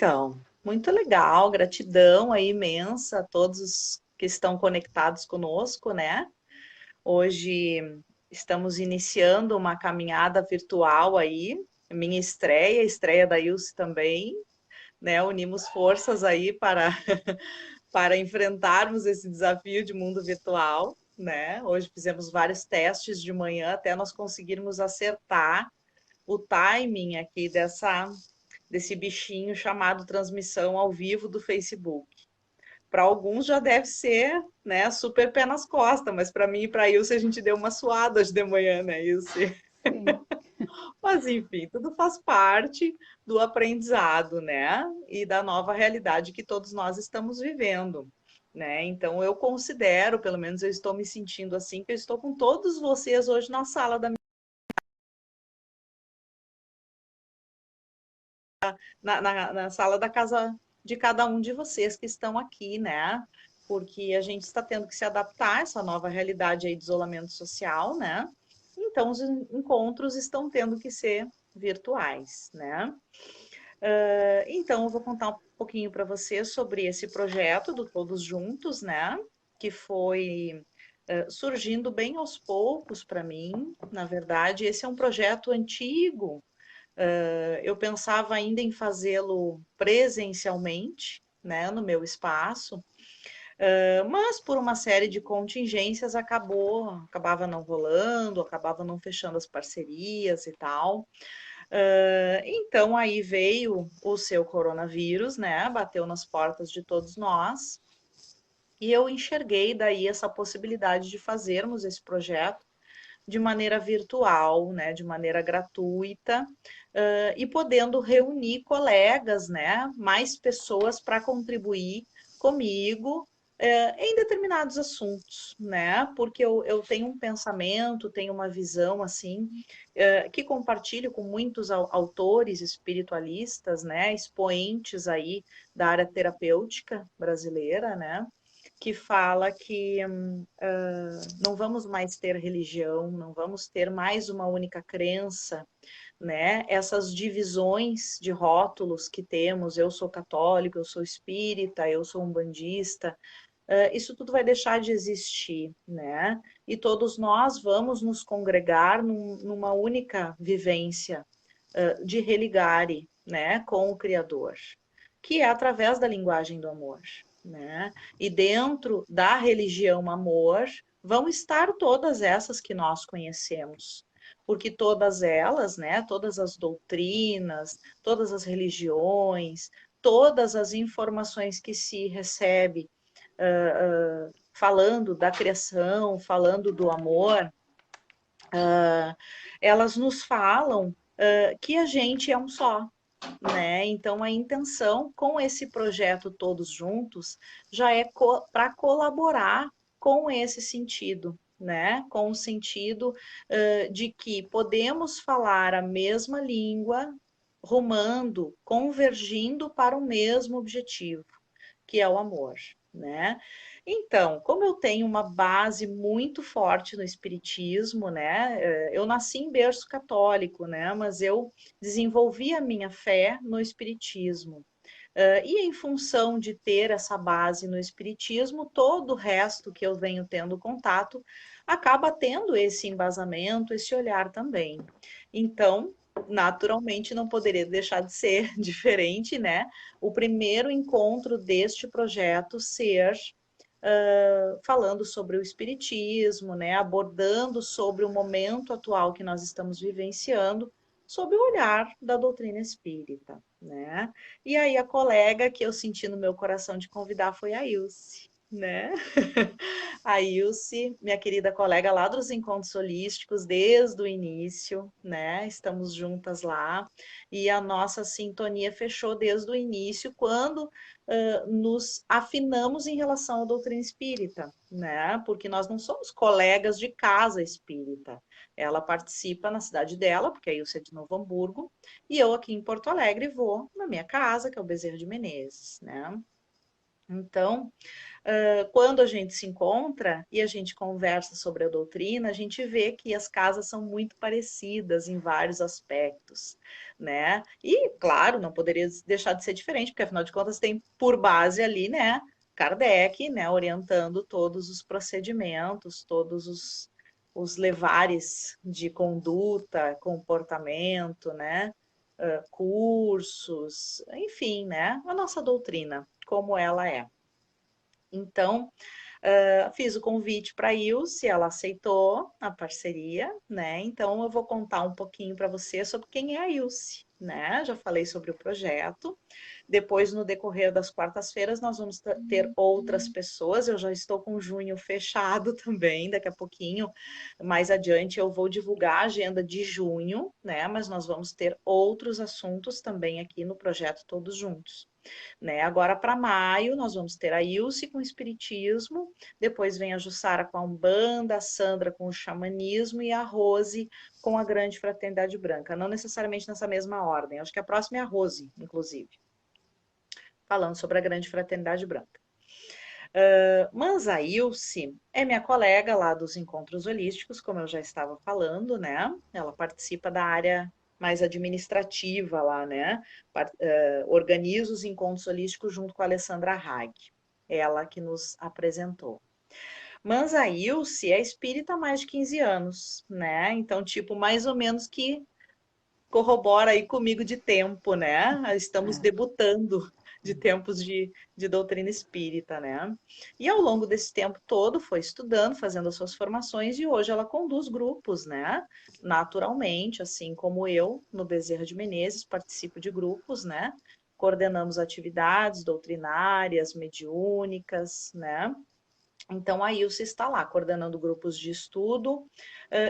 Então, muito legal, gratidão aí imensa a todos os que estão conectados conosco, né? Hoje estamos iniciando uma caminhada virtual aí, minha estreia, estreia da Ilse também, né? Unimos forças aí para, para enfrentarmos esse desafio de mundo virtual, né? Hoje fizemos vários testes de manhã até nós conseguirmos acertar o timing aqui desse bichinho chamado transmissão ao vivo do Facebook. Para alguns já deve ser, né, super pé nas costas, mas para mim e para a Ilse a gente deu uma suada hoje de manhã, né, Ilse? Sim. Mas enfim, tudo faz parte do aprendizado, né? E da nova realidade que todos nós estamos vivendo, né? Então eu considero, pelo menos eu estou me sentindo assim, que eu estou com todos vocês hoje na sala na sala da casa de cada um de vocês que estão aqui, né? Porque a gente está tendo que se adaptar a essa nova realidade aí de isolamento social, né? Então, os encontros estão tendo que ser virtuais, né? Então, eu vou contar um pouquinho para vocês sobre esse projeto do Todos Juntos, né? Que foi surgindo bem aos poucos para mim. Na verdade, esse é um projeto antigo, eu pensava ainda em fazê-lo presencialmente, né, no meu espaço, mas por uma série de contingências acabava não rolando, acabava não fechando as parcerias e tal. Então aí veio o seu coronavírus, né, bateu nas portas de todos nós, e eu enxerguei daí essa possibilidade de fazermos esse projeto de maneira virtual, né, de maneira gratuita, e podendo reunir colegas, né, mais pessoas para contribuir comigo em determinados assuntos, né? Porque eu tenho um pensamento, tenho uma visão assim, que compartilho com muitos autores espiritualistas, né, expoentes aí da área terapêutica brasileira, né? Que fala que não vamos mais ter religião, não vamos ter mais uma única crença, né? Essas divisões de rótulos que temos, eu sou católico, eu sou espírita, eu sou umbandista, isso tudo vai deixar de existir, né? E todos nós vamos nos congregar numa única vivência de religare, né, com o Criador, que é através da linguagem do amor, né? E dentro da religião amor vão estar todas essas que nós conhecemos, porque todas elas, né, todas as doutrinas, todas as religiões, todas as informações que se recebe falando da criação, falando do amor, elas nos falam que a gente é um só, né? Então a intenção com esse projeto Todos Juntos já é para colaborar com esse sentido, né? Com o sentido de que podemos falar a mesma língua, rumando, convergindo para o mesmo objetivo, que é o amor, né? Então, como eu tenho uma base muito forte no espiritismo, né? Eu nasci em berço católico, né? Mas eu desenvolvi a minha fé no espiritismo. E em função de ter essa base no espiritismo, todo o resto que eu venho tendo contato acaba tendo esse embasamento, esse olhar também. Então, naturalmente, não poderia deixar de ser diferente, né? O primeiro encontro deste projeto ser falando sobre o espiritismo, né, abordando sobre o momento atual que nós estamos vivenciando, sob o olhar da doutrina espírita, né? E aí a colega que eu senti no meu coração de convidar foi a Ilse, né? A Ilse, minha querida colega lá dos encontros holísticos desde o início, né? Estamos juntas lá e a nossa sintonia fechou desde o início quando nos afinamos em relação à doutrina espírita, né? Porque nós não somos colegas de casa espírita. Ela participa na cidade dela, porque aí eu sou de Novo Hamburgo, e eu aqui em Porto Alegre vou na minha casa, que é o Bezerro de Menezes, né? Então, quando a gente se encontra e a gente conversa sobre a doutrina, a gente vê que as casas são muito parecidas em vários aspectos, né? E, claro, não poderia deixar de ser diferente, porque afinal de contas tem por base ali, né, Kardec, né, orientando todos os procedimentos, todos os levares de conduta, comportamento, né? Cursos, enfim, né? A nossa doutrina, como ela é. Então, fiz o convite para a Ilse, ela aceitou a parceria, né? Então, eu vou contar um pouquinho para você sobre quem é a Ilse, né? Já falei sobre o projeto. Depois, no decorrer das quartas-feiras, nós vamos ter outras pessoas. Eu já estou com junho fechado também, daqui a pouquinho, mais adiante, eu vou divulgar a agenda de junho, né? Mas nós vamos ter outros assuntos também aqui no projeto Todos Juntos. Né? Agora, para maio, nós vamos ter a Ilse com o Espiritismo, depois vem a Jussara com a Umbanda, a Sandra com o Xamanismo e a Rose com a Grande Fraternidade Branca. Não necessariamente nessa mesma ordem, acho que a próxima é a Rose, inclusive, falando sobre a Grande Fraternidade Branca. Mas a Ilse é minha colega lá dos encontros holísticos, como eu já estava falando, né? Ela participa da área mais administrativa lá, né? Organiza os encontros holísticos junto com a Alessandra Hag, ela que nos apresentou. Mas a Ilse é espírita há mais de 15 anos, né? Então, tipo, mais ou menos que corrobora aí comigo de tempo, né? Estamos É. debutando de tempos de doutrina espírita, né? E ao longo desse tempo todo foi estudando, fazendo as suas formações e hoje ela conduz grupos, né? Naturalmente, assim como eu, no Bezerra de Menezes, participo de grupos, né? Coordenamos atividades doutrinárias, mediúnicas, né? Então, a Ilse está lá, coordenando grupos de estudo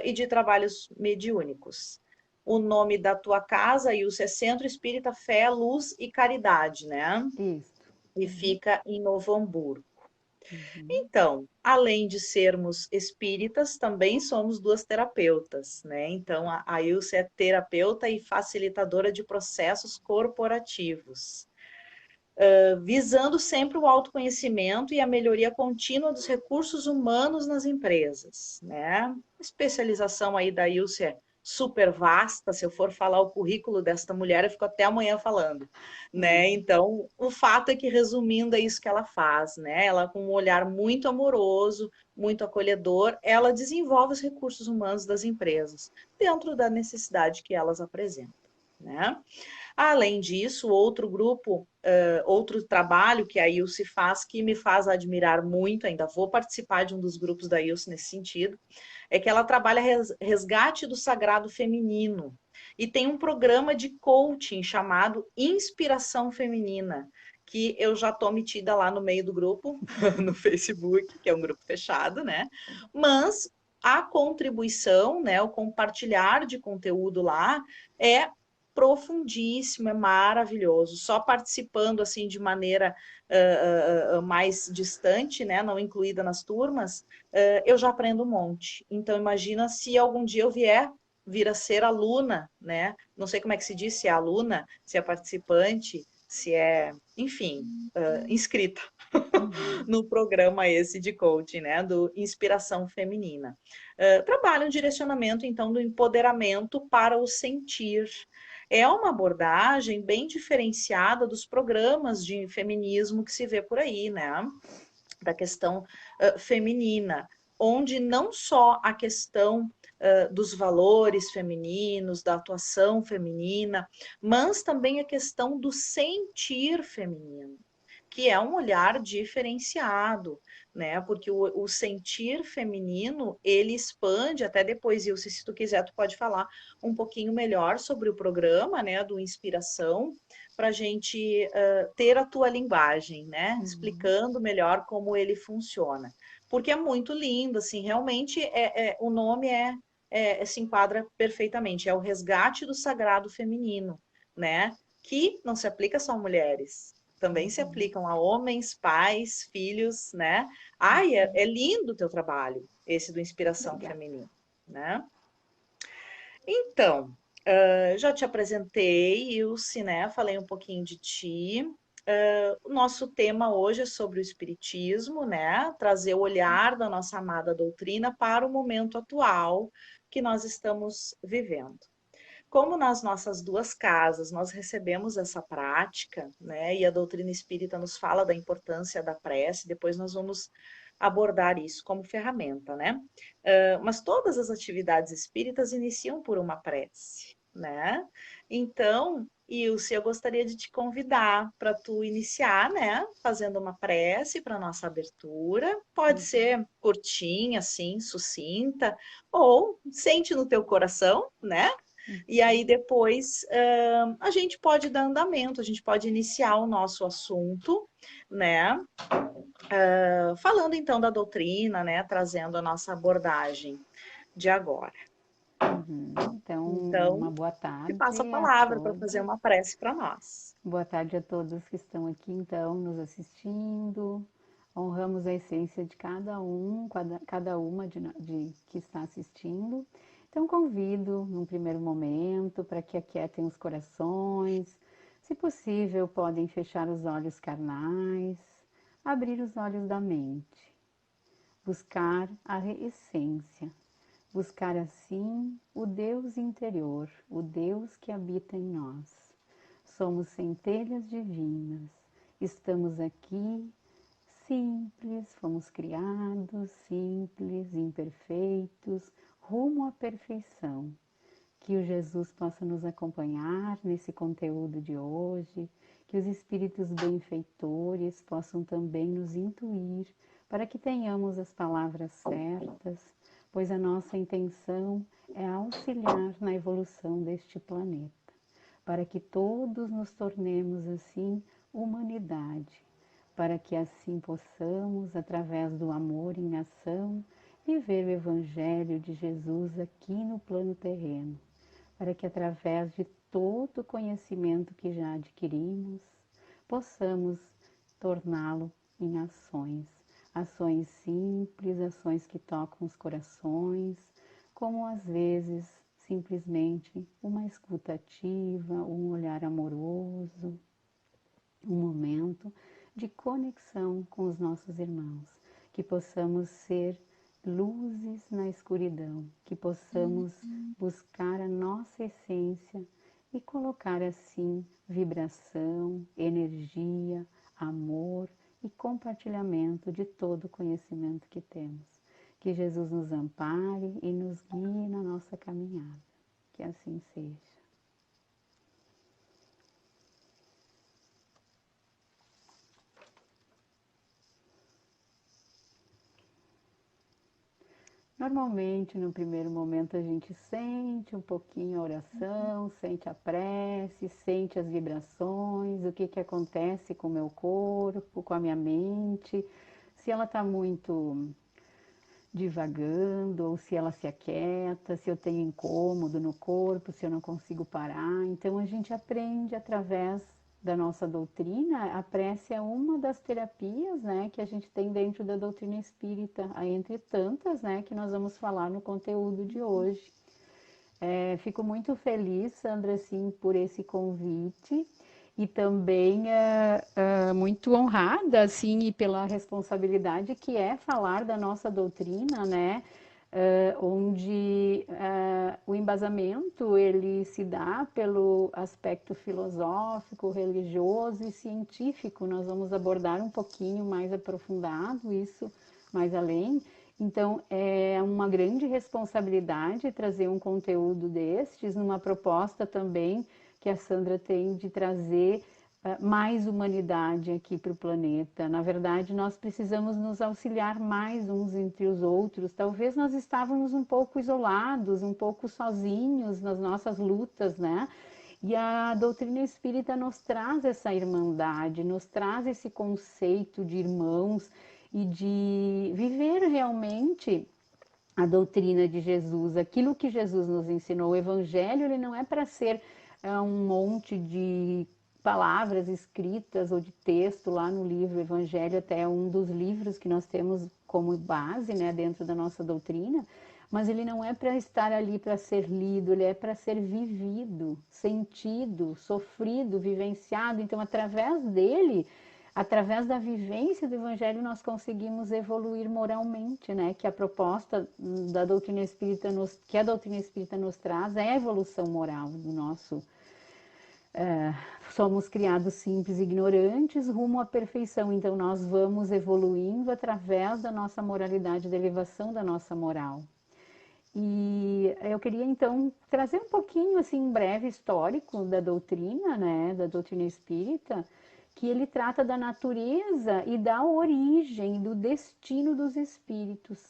e de trabalhos mediúnicos. O nome da tua casa, Ilse, é Centro Espírita Fé, Luz e Caridade, né? Isso. E fica em Novo Hamburgo. Uhum. Então, além de sermos espíritas, também somos duas terapeutas, né? Então, a Ilse é terapeuta e facilitadora de processos corporativos, visando sempre o autoconhecimento e a melhoria contínua dos recursos humanos nas empresas, né? A especialização aí da Ilse é super vasta, se eu for falar o currículo desta mulher, eu fico até amanhã falando, né? Uhum. Então, o fato é que, resumindo, é isso que ela faz, né? Ela, com um olhar muito amoroso, muito acolhedor, ela desenvolve os recursos humanos das empresas, dentro da necessidade que elas apresentam, né? Além disso, outro grupo, outro trabalho que a Ilse faz, que me faz admirar muito, ainda vou participar de um dos grupos da Ilse nesse sentido, é que ela trabalha resgate do sagrado feminino. E tem um programa de coaching chamado Inspiração Feminina, que eu já estou metida lá no meio do grupo, no Facebook, que é um grupo fechado, né? Mas a contribuição, né, o compartilhar de conteúdo lá é profundíssimo, é maravilhoso. Só participando assim de maneira mais distante, né, não incluída nas turmas, eu já aprendo um monte. Então imagina se algum dia eu vir a ser aluna, né? Não sei como é que se diz, se é aluna, se é participante, se é, enfim, inscrita Uhum. no programa esse de coaching, né, do Inspiração Feminina. Trabalha um direcionamento, então, do empoderamento para o sentir. É uma abordagem bem diferenciada dos programas de feminismo que se vê por aí, né? Da questão feminina, onde não só a questão dos valores femininos, da atuação feminina, mas também a questão do sentir feminino, que é um olhar diferenciado, né? Porque o sentir feminino, ele expande, até depois, Ilse, se tu quiser, tu pode falar um pouquinho melhor sobre o programa, né, do Inspiração, para a gente ter a tua linguagem, né? Uhum. Explicando melhor como ele funciona. Porque é muito lindo, assim, realmente o nome se enquadra perfeitamente, é o resgate do sagrado feminino, né? Que não se aplica só a mulheres, também se Uhum. aplicam a homens, pais, filhos, né? Ai, é lindo o teu trabalho, esse do Inspiração Legal. Feminina, né? Então, já te apresentei, Ilse, né? Falei um pouquinho de ti. O nosso tema hoje é sobre o espiritismo, né? Trazer o olhar da nossa amada doutrina para o momento atual que nós estamos vivendo. Como nas nossas duas casas nós recebemos essa prática, né? E a doutrina espírita nos fala da importância da prece, depois nós vamos abordar isso como ferramenta, né? Mas todas as atividades espíritas iniciam por uma prece, né? Então, Ilse, eu gostaria de te convidar para tu iniciar, né? Fazendo uma prece para nossa abertura. Pode ser curtinha, assim, sucinta, ou sente no teu coração, né? E aí depois a gente pode dar andamento, a gente pode iniciar o nosso assunto, né? Falando então da doutrina, né? Trazendo a nossa abordagem de agora. Então, uma Então, boa te passo a tarde a palavra para fazer todos. uma prece para nós. Boa tarde a todos que estão aqui, então, nos assistindo. Honramos a essência de cada uma de que está assistindo. Então, convido, num primeiro momento, para que aquietem os corações. Se possível, podem fechar os olhos carnais, abrir os olhos da mente, buscar a essência. Buscar assim o Deus interior, o Deus que habita em nós. Somos centelhas divinas, estamos aqui simples, fomos criados simples, imperfeitos, rumo à perfeição. Que o Jesus possa nos acompanhar nesse conteúdo de hoje, que os espíritos benfeitores possam também nos intuir para que tenhamos as palavras certas, pois a nossa intenção é auxiliar na evolução deste planeta, para que todos nos tornemos assim humanidade, para que assim possamos, através do amor em ação, viver o Evangelho de Jesus aqui no plano terreno, para que através de todo o conhecimento que já adquirimos, possamos torná-lo em ações. Ações simples, ações que tocam os corações, como às vezes simplesmente uma escuta ativa, um olhar amoroso, um momento de conexão com os nossos irmãos, que possamos ser luzes na escuridão, que possamos buscar a nossa essência e colocar assim vibração, energia, amor e compartilhamento de todo o conhecimento que temos. Que Jesus nos ampare e nos guie na nossa caminhada. Que assim seja. Normalmente, no primeiro momento, a gente sente um pouquinho a oração, sente a prece, sente as vibrações, o que acontece com o meu corpo, com a minha mente, se ela está muito divagando ou se ela se aquieta, se eu tenho incômodo no corpo, se eu não consigo parar. Então, a gente aprende através da nossa doutrina. A prece é uma das terapias, né, que a gente tem dentro da doutrina espírita, entre tantas, né, que nós vamos falar no conteúdo de hoje. Fico muito feliz, Sandra, assim, por esse convite e também muito honrada, assim, e pela responsabilidade que é falar da nossa doutrina, né? Onde o embasamento ele se dá pelo aspecto filosófico, religioso e científico. Nós vamos abordar um pouquinho mais aprofundado isso mais além. Então, é uma grande responsabilidade trazer um conteúdo destes, numa proposta também que a Sandra tem de trazer mais humanidade aqui para o planeta. Na verdade, nós precisamos nos auxiliar mais uns entre os outros. Talvez nós estávamos um pouco isolados, um pouco sozinhos nas nossas lutas, né? E a doutrina espírita nos traz essa irmandade, nos traz esse conceito de irmãos e de viver realmente a doutrina de Jesus, aquilo que Jesus nos ensinou. O Evangelho ele não é para ser um monte de palavras escritas ou de texto lá no livro. O Evangelho até é um dos livros que nós temos como base, né, dentro da nossa doutrina, mas ele não é para estar ali para ser lido, ele é para ser vivido, sentido, sofrido, vivenciado. Então, através dele, através da vivência do Evangelho, nós conseguimos evoluir moralmente, né? Que a proposta da doutrina espírita que a doutrina espírita nos traz é a evolução moral do nosso. Somos criados simples e ignorantes rumo à perfeição, então nós vamos evoluindo através da nossa moralidade, da elevação da nossa moral. E eu queria então trazer um pouquinho, assim, em breve, histórico da doutrina, né, da doutrina espírita, que ele trata da natureza e da origem, do destino dos espíritos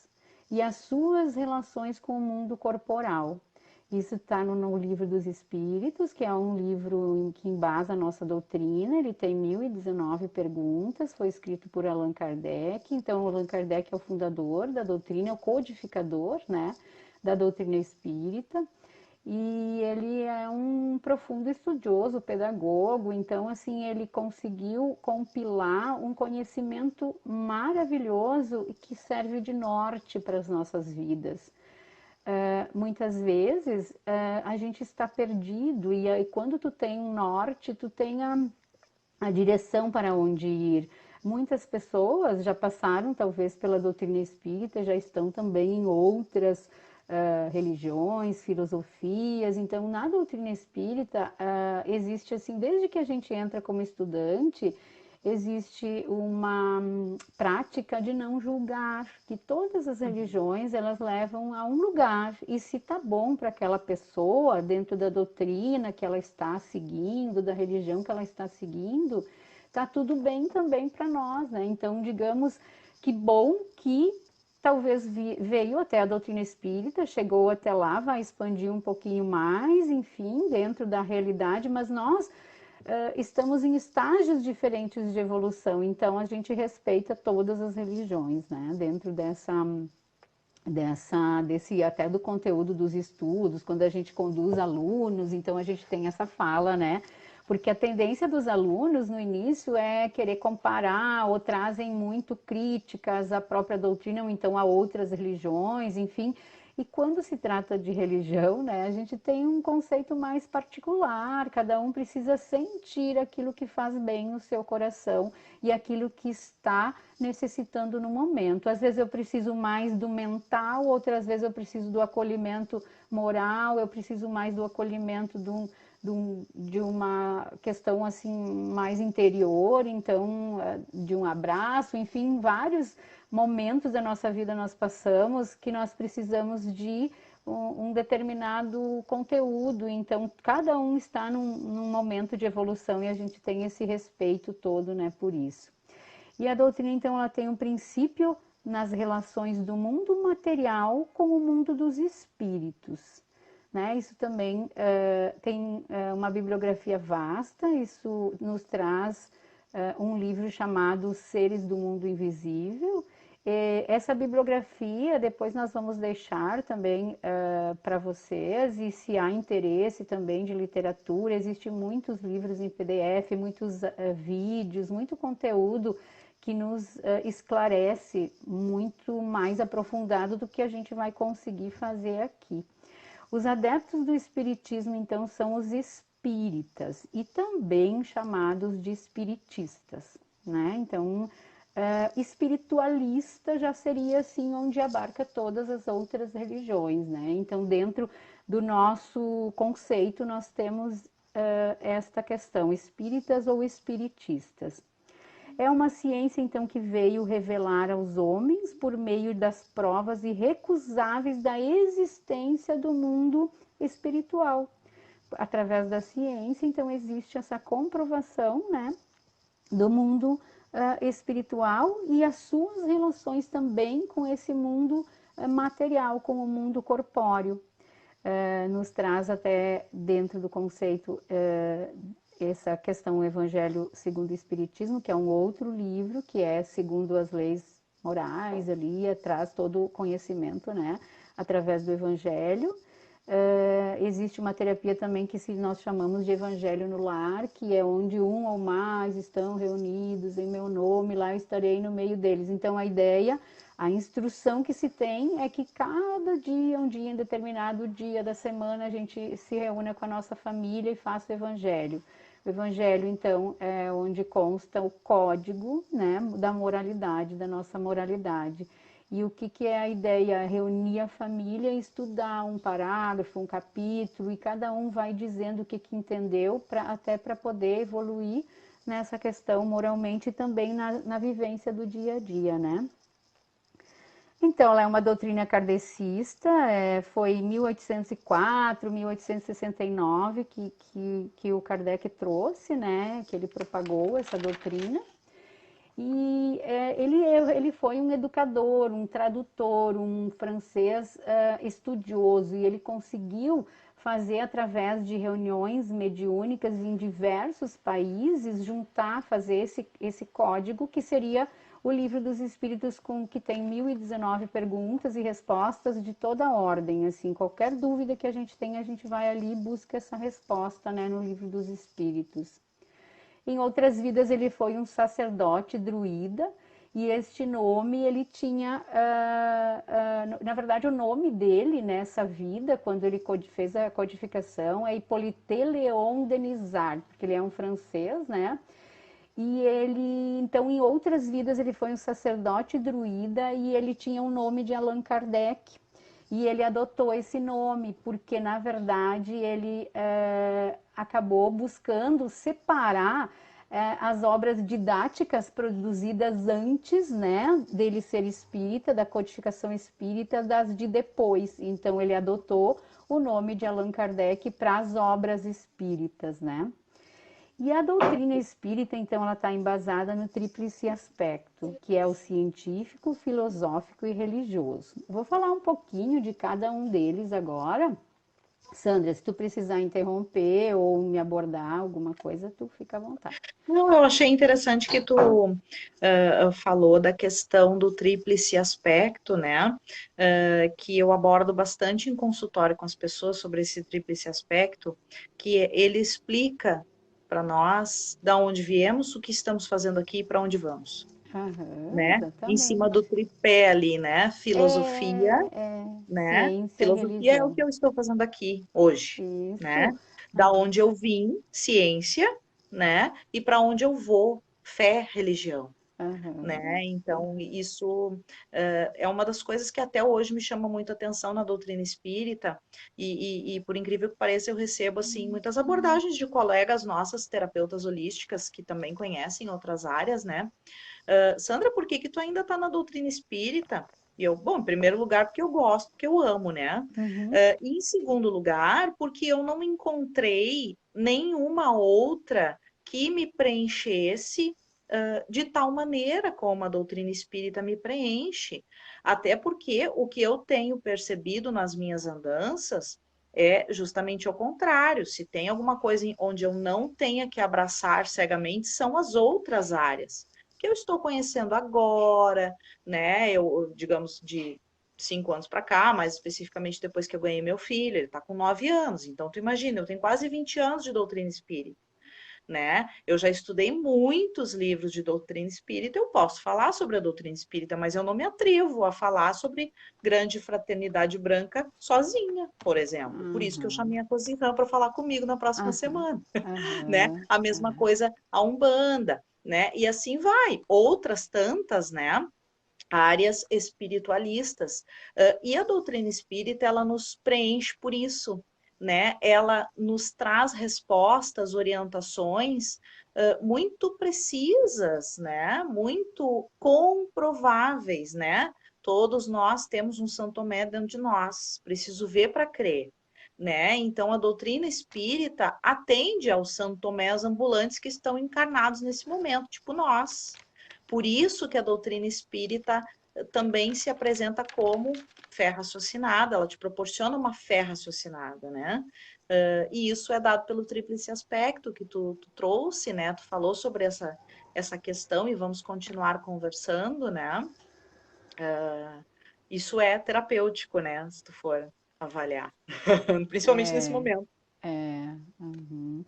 e as suas relações com o mundo corporal. Isso está no Livro dos Espíritos, que é um livro que embasa a nossa doutrina. Ele tem 1019 perguntas, foi escrito por Allan Kardec. Então, Allan Kardec é o fundador da doutrina, é o codificador, né, da doutrina espírita. E ele é um profundo estudioso, pedagogo. Então, assim, ele conseguiu compilar um conhecimento maravilhoso e que serve de norte para as nossas vidas. Muitas vezes a gente está perdido e aí quando tu tem um norte, tu tem a direção para onde ir. Muitas pessoas já passaram talvez pela doutrina espírita, já estão também em outras religiões, filosofias. Então, na doutrina espírita existe assim, desde que a gente entra como estudante, existe uma prática de não julgar, que todas as religiões elas levam a um lugar, e se tá bom para aquela pessoa, dentro da doutrina que ela está seguindo, da religião que ela está seguindo, tá tudo bem também para nós, né? Então, digamos que bom que talvez veio até a doutrina espírita, chegou até lá, vai expandir um pouquinho mais, enfim, dentro da realidade, mas nós estamos em estágios diferentes de evolução, então a gente respeita todas as religiões, né? Dentro desse até do conteúdo dos estudos, quando a gente conduz alunos, então a gente tem essa fala, né? Porque a tendência dos alunos no início é querer comparar ou trazem muito críticas à própria doutrina ou então a outras religiões, enfim. E quando se trata de religião, né, a gente tem um conceito mais particular, cada um precisa sentir aquilo que faz bem no seu coração e aquilo que está necessitando no momento. Às vezes eu preciso mais do mental, outras vezes eu preciso do acolhimento moral, eu preciso mais do acolhimento de uma questão assim mais interior, então de um abraço, enfim, vários momentos da nossa vida nós passamos que nós precisamos de um determinado conteúdo, então cada um está num momento de evolução e a gente tem esse respeito todo, né, por isso. E a doutrina, então, ela tem um princípio nas relações do mundo material com o mundo dos espíritos, né? Isso também tem uma bibliografia vasta, isso nos traz um livro chamado Seres do Mundo Invisível. Essa bibliografia depois nós vamos deixar também para vocês, e se há interesse também de literatura, existem muitos livros em PDF, muitos vídeos, muito conteúdo que nos esclarece muito mais aprofundado do que a gente vai conseguir fazer aqui. Os adeptos do espiritismo, então, são os espíritas e também chamados de espiritistas, né? Então, espiritualista já seria assim onde abarca todas as outras religiões, né? Então, dentro do nosso conceito, nós temos esta questão, espíritas ou espiritistas. É uma ciência, então, que veio revelar aos homens, por meio das provas irrecusáveis da existência do mundo espiritual. Através da ciência, então, existe essa comprovação, né, do mundo espiritual e as suas relações também com esse mundo material, com o mundo corpóreo. Nos traz até dentro do conceito essa questão, o Evangelho segundo o Espiritismo, que é um outro livro, que é segundo as leis morais ali, traz todo o conhecimento, né, através do Evangelho. existe uma terapia também que nós chamamos de Evangelho no Lar, que é onde um ou mais estão reunidos em meu nome, lá eu estarei no meio deles. Então a ideia, a instrução que se tem é que cada dia, um dia em determinado dia da semana, a gente se reúna com a nossa família e faça o Evangelho. O Evangelho, então, é onde consta o código, né, da moralidade, da nossa moralidade. E o que é a ideia? Reunir a família e estudar um parágrafo, um capítulo, e cada um vai dizendo o que entendeu, até para poder evoluir nessa questão moralmente e também na vivência do dia a dia, né? Então, ela é uma doutrina kardecista, foi em 1804, 1869 que o Kardec trouxe, né? Que ele propagou essa doutrina. E ele foi um educador, um tradutor, um francês estudioso, e ele conseguiu fazer, através de reuniões mediúnicas em diversos países, fazer esse código, que seria o Livro dos Espíritos, que tem 1019 perguntas e respostas de toda a ordem. Assim, qualquer dúvida que a gente tem, a gente vai ali e busca essa resposta, né, no Livro dos Espíritos. Em outras vidas ele foi um sacerdote druida, e este nome ele tinha, na verdade o nome dele nessa vida, quando ele fez a codificação, é Hippolyte Léon Denisard, porque ele é um francês, né? E ele, então, em outras vidas ele foi um sacerdote druida, e ele tinha o nome de Allan Kardec. E ele adotou esse nome porque, na verdade, ele acabou buscando separar as obras didáticas produzidas antes, né, dele ser espírita, da codificação espírita, das de depois. Então, ele adotou o nome de Allan Kardec para as obras espíritas, né? E a doutrina espírita, então, ela está embasada no tríplice aspecto, que é o científico, filosófico e religioso. Vou falar um pouquinho de cada um deles agora. Sandra, se tu precisar interromper ou me abordar alguma coisa, tu fica à vontade. Não, eu achei interessante que tu falou da questão do tríplice aspecto, né? Que eu abordo bastante em consultório com as pessoas sobre esse tríplice aspecto, que ele explica para nós da onde viemos, o que estamos fazendo aqui e para onde vamos, né? Em cima do Exatamente. tripé ali, né? Filosofia, né? Ciência e Filosofia é o religião. que eu estou fazendo aqui hoje, né? Isso. Da onde eu vim, ciência, né? E para onde eu vou, fé, religião, Aham. né? Então, isso é uma das coisas que até hoje me chama muito atenção na doutrina espírita, e por incrível que pareça, eu recebo, assim, muitas abordagens de colegas nossas, terapeutas holísticas, que também conhecem outras áreas, né? Sandra, por que que tu ainda está na doutrina espírita? E eu, bom, em primeiro lugar, porque eu gosto, porque eu amo, né? Uhum. E em segundo lugar, porque eu não encontrei nenhuma outra que me preenchesse de tal maneira como a doutrina espírita me preenche. Até porque o que eu tenho percebido nas minhas andanças é justamente o contrário. Se tem alguma coisa onde eu não tenha que abraçar cegamente, são as outras áreas que eu estou conhecendo agora, né? Eu, digamos, de 5 anos para cá, mais especificamente depois que eu ganhei meu filho, ele está com 9 anos. Então, tu imagina, eu tenho quase 20 anos de doutrina espírita, né? Eu já estudei muitos livros de doutrina espírita, eu posso falar sobre a doutrina espírita, mas eu não me atrevo a falar sobre grande fraternidade branca sozinha, por exemplo. Por isso que eu Aham. chamei a Cosirã para falar comigo na próxima Aham. semana, né? Aham. A mesma Aham. coisa a Umbanda, né? E assim vai. Outras tantas, né? Áreas espiritualistas. E a doutrina espírita, ela nos preenche por isso, né? Ela nos traz respostas, orientações muito precisas, né? Muito comprováveis, né? Todos nós temos um São Tomé dentro de nós. Preciso ver para crer. Né? Então, a doutrina espírita atende aos São Tomés ambulantes que estão encarnados nesse momento, tipo nós. Por isso que a doutrina espírita também se apresenta como fé raciocinada, ela te proporciona uma fé raciocinada, né? E isso é dado pelo tríplice aspecto que tu trouxe, né? Tu falou sobre essa questão e vamos continuar conversando, né? Isso é terapêutico, né? Se tu for avaliar, principalmente nesse É, momento. é, uhum.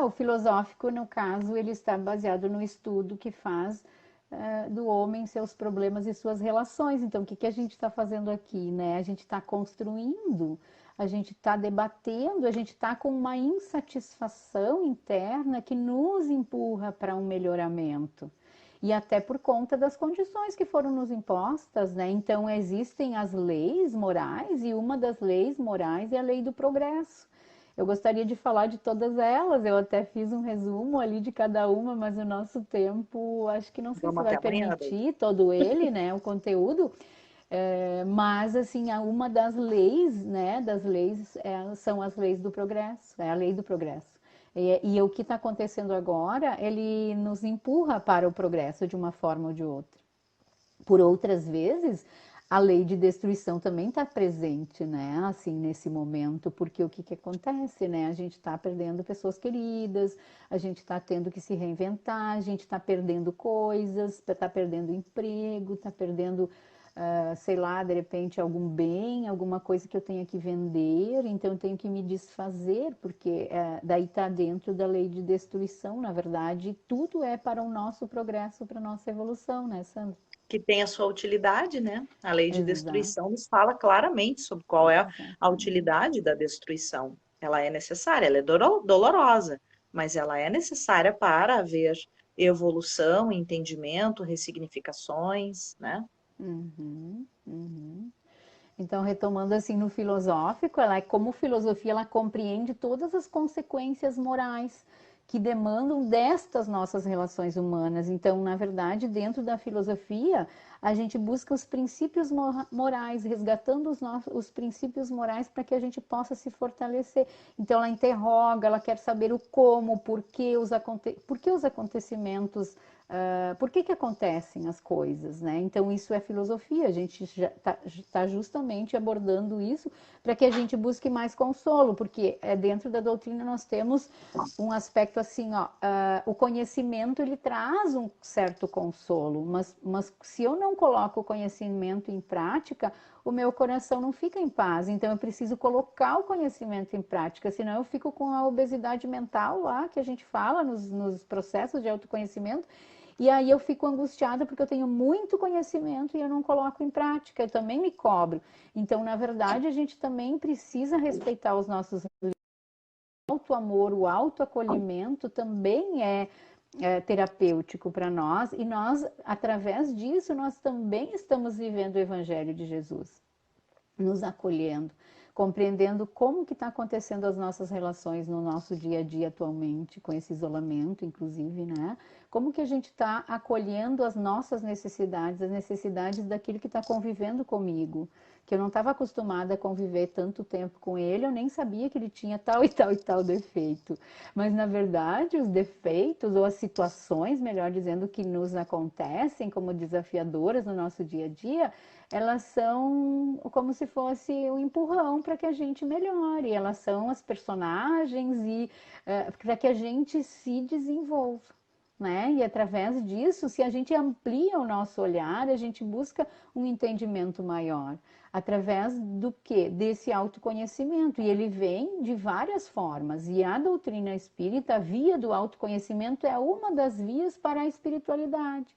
O filosófico, no caso, ele está baseado no estudo que faz do homem, seus problemas e suas relações. Então, o que que a gente está fazendo aqui, né? A gente está construindo, a gente está debatendo, a gente está com uma insatisfação interna que nos empurra para um melhoramento. E até por conta das condições que foram nos impostas, né? Então, existem as leis morais, e uma das leis morais é a lei do progresso. Eu gostaria de falar de todas elas, eu até fiz um resumo ali de cada uma, mas o nosso tempo, acho que não sei se Vamos vai até amanhã, daí. permitir todo ele, né, o conteúdo, mas assim, uma das leis, né, das leis são as leis do progresso, é a lei do progresso. E o que está acontecendo agora, ele nos empurra para o progresso de uma forma ou de outra. Por outras vezes, a lei de destruição também está presente, né? Assim, nesse momento, porque o que que acontece, né? A gente está perdendo pessoas queridas, a gente está tendo que se reinventar, a gente está perdendo coisas, está perdendo emprego, está perdendo, sei lá, de repente algum bem, alguma coisa que eu tenha que vender, então eu tenho que me desfazer, porque daí está dentro da lei de destruição, na verdade, tudo é para o nosso progresso, para a nossa evolução, né, Sandra? Que tem a sua utilidade, né? A lei de Exato, destruição nos fala claramente sobre qual é a exatamente. utilidade da destruição. Ela é necessária, ela é dolorosa, mas ela é necessária para haver evolução, entendimento, ressignificações, né? Uhum, uhum. Então, retomando assim no filosófico, ela é como filosofia, ela compreende todas as consequências morais que demandam destas nossas relações humanas. Então, na verdade, dentro da filosofia, a gente busca os princípios morais, resgatando os princípios morais para que a gente possa se fortalecer. Então, ela interroga, ela quer saber o como, por que os acontecimentos, por que que acontecem as coisas, né? Então, isso é filosofia, a gente já está justamente abordando isso para que a gente busque mais consolo, porque dentro da doutrina nós temos um aspecto assim, ó, o conhecimento ele traz um certo consolo, mas se eu não coloco o conhecimento em prática, o meu coração não fica em paz. Então eu preciso colocar o conhecimento em prática, senão eu fico com a obesidade mental lá que a gente fala nos processos de autoconhecimento. E aí eu fico angustiada porque eu tenho muito conhecimento e eu não coloco em prática, eu também me cobro. Então, na verdade, a gente também precisa respeitar os nossos auto-amor, o autoacolhimento também é terapêutico para nós e nós, através disso, nós também estamos vivendo o Evangelho de Jesus, nos acolhendo, compreendendo como que está acontecendo as nossas relações no nosso dia a dia atualmente, com esse isolamento, inclusive, né? Como que a gente está acolhendo as nossas necessidades, as necessidades daquele que está convivendo comigo, que eu não estava acostumada a conviver tanto tempo com ele, eu nem sabia que ele tinha tal e tal e tal defeito. Mas, na verdade, os defeitos ou as situações, melhor dizendo, que nos acontecem como desafiadoras no nosso dia a dia, elas são como se fosse um empurrão para que a gente melhore, elas são as personagens e para que a gente se desenvolva. Né? E através disso, se a gente amplia o nosso olhar, a gente busca um entendimento maior. Através do que? Desse autoconhecimento. E ele vem de várias formas. E a doutrina espírita, a via do autoconhecimento, é uma das vias para a espiritualidade.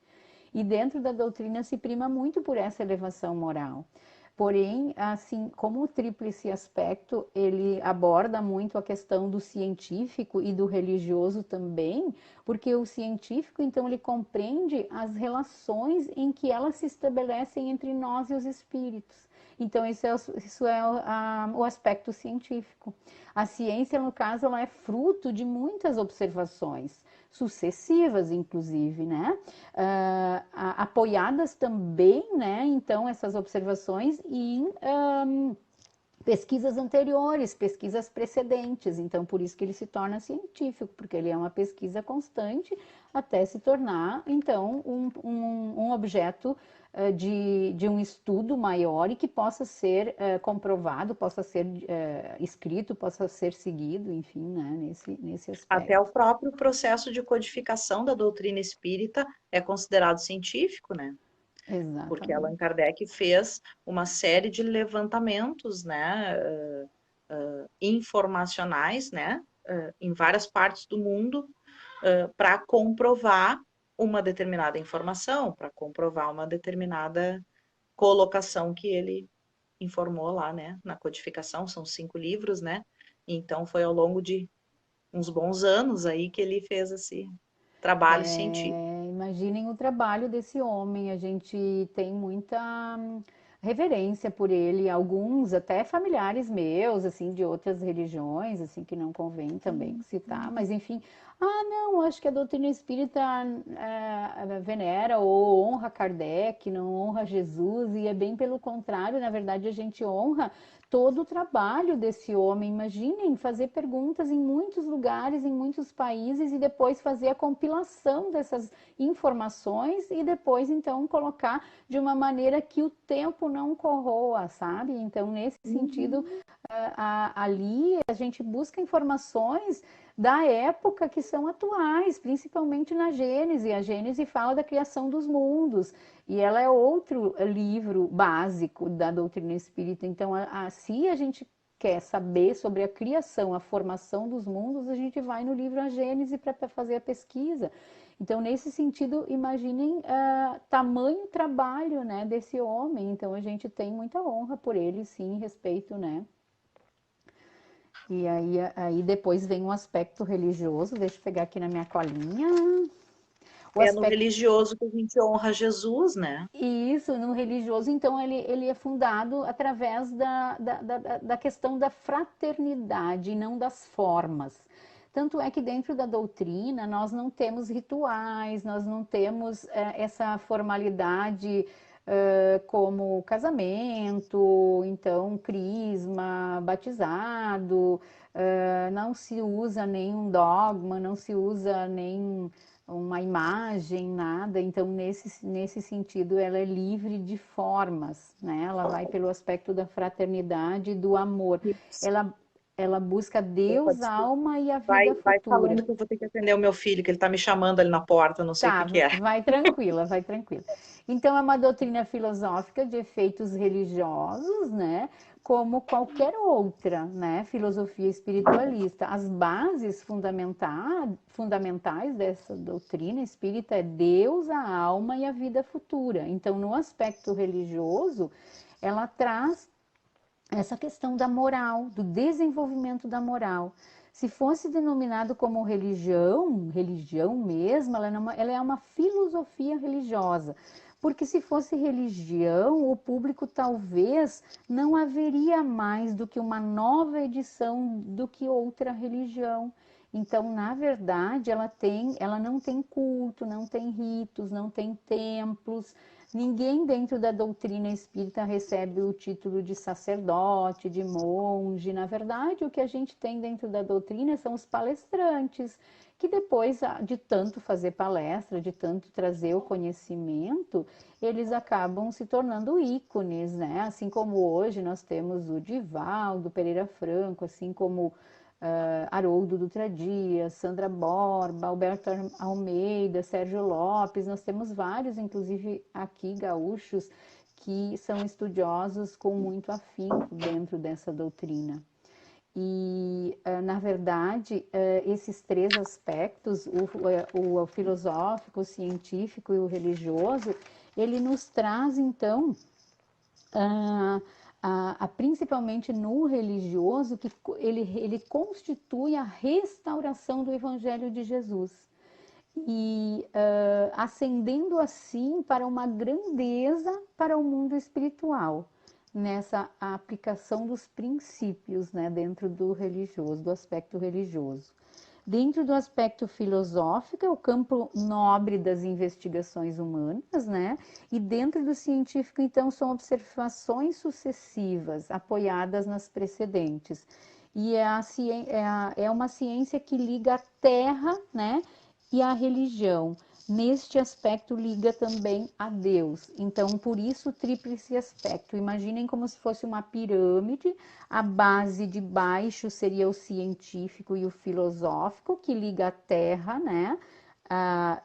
E dentro da doutrina se prima muito por essa elevação moral. Porém, assim, como o tríplice aspecto, ele aborda muito a questão do científico e do religioso também, porque o científico, então, ele compreende as relações em que elas se estabelecem entre nós e os espíritos. Então, isso é o aspecto científico. A ciência, no caso, ela é fruto de muitas observações, sucessivas, inclusive, né? Apoiadas também, né? Então, essas observações em pesquisas anteriores, pesquisas precedentes. Então, por isso que ele se torna científico, porque ele é uma pesquisa constante até se tornar, então, um objeto de um estudo maior e que possa ser comprovado, possa ser escrito, possa ser seguido, enfim, né, nesse Até o aspecto. próprio processo de codificação da doutrina espírita é considerado científico, né? Porque Allan exatamente. Kardec fez uma série de levantamentos, né, informacionais, né, em várias partes do mundo, para comprovar uma determinada informação, para comprovar uma determinada colocação que ele informou lá, né, na codificação, são 5 livros, né, então foi ao longo de uns bons anos aí que ele fez esse trabalho científico. Imaginem o trabalho desse homem, a gente tem muita reverência por ele, alguns até familiares meus, assim, de outras religiões, assim, que não convém também citar, mas enfim, não, acho que a doutrina espírita venera ou honra Kardec, não honra Jesus, e é bem pelo contrário, na verdade a gente honra todo o trabalho desse homem. Imaginem fazer perguntas em muitos lugares, em muitos países e depois fazer a compilação dessas informações e depois então colocar de uma maneira que o tempo não corroa, sabe? Então, nesse sentido, Uhum. ali a gente busca informações da época que são atuais, principalmente na Gênese. A Gênese fala da criação dos mundos e ela é outro livro básico da doutrina espírita. Então, se a gente quer saber sobre a criação, a formação dos mundos, a gente vai no livro A Gênese para fazer a pesquisa. Então, nesse sentido, imaginem tamanho trabalho, né, desse homem. Então, a gente tem muita honra por ele, sim, respeito, né? E aí depois vem um aspecto religioso. Deixa eu pegar aqui na minha colinha. O É no aspecto religioso que a gente honra Jesus, né? Isso, no religioso, então, ele é fundado através da questão da fraternidade e não das formas. Tanto é que dentro da doutrina nós não temos rituais, nós não temos essa formalidade como casamento, então, crisma, batizado, não se usa nenhum dogma, não se usa nem uma imagem, nada. Então, nesse sentido, ela é livre de formas, né? Ela vai pelo aspecto da fraternidade e do amor. Isso. Ela, ela busca Opa, Deus, a desculpa. alma e a Vai, vida vai futura. falando que eu vou ter que atender o meu filho, que ele tá me chamando ali na porta, não sei o que Tá, que é. vai tranquila, vai tranquila. Então, é uma doutrina filosófica de efeitos religiosos, né? Como qualquer outra, né? Filosofia espiritualista. As bases fundamentais dessa doutrina espírita é Deus, a alma e a vida futura. Então, no aspecto religioso, ela traz essa questão da moral, do desenvolvimento da moral. Se fosse denominado como religião, religião mesmo, ela é uma filosofia religiosa. Porque se fosse religião, o público talvez não haveria mais do que uma nova edição do que outra religião. Então, na verdade, ela não tem culto, não tem ritos, não tem templos. Ninguém dentro da doutrina espírita recebe o título de sacerdote, de monge. Na verdade, o que a gente tem dentro da doutrina são os palestrantes, que depois de tanto fazer palestra, de tanto trazer o conhecimento, eles acabam se tornando ícones, né? Assim como hoje nós temos o Divaldo Pereira Franco, assim como Haroldo Dutra Dias, Sandra Borba, Alberto Almeida, Sérgio Lopes, nós temos vários, inclusive aqui gaúchos, que são estudiosos com muito afinco dentro dessa doutrina. E, na verdade, esses três aspectos, o filosófico, o científico e o religioso, ele nos traz, então, ah, principalmente no religioso, que ele constitui a restauração do Evangelho de Jesus. E ascendendo assim para uma grandeza para o mundo espiritual, nessa aplicação dos princípios, né, dentro do religioso, do aspecto religioso. Dentro do aspecto filosófico, é o campo nobre das investigações humanas, né? E dentro do científico, então, são observações sucessivas, apoiadas nas precedentes. E é uma ciência que liga a terra, né? E a religião. Neste aspecto, liga também a Deus. Então, por isso, o tríplice aspecto. Imaginem como se fosse uma pirâmide, a base de baixo seria o científico e o filosófico, que liga a terra, né?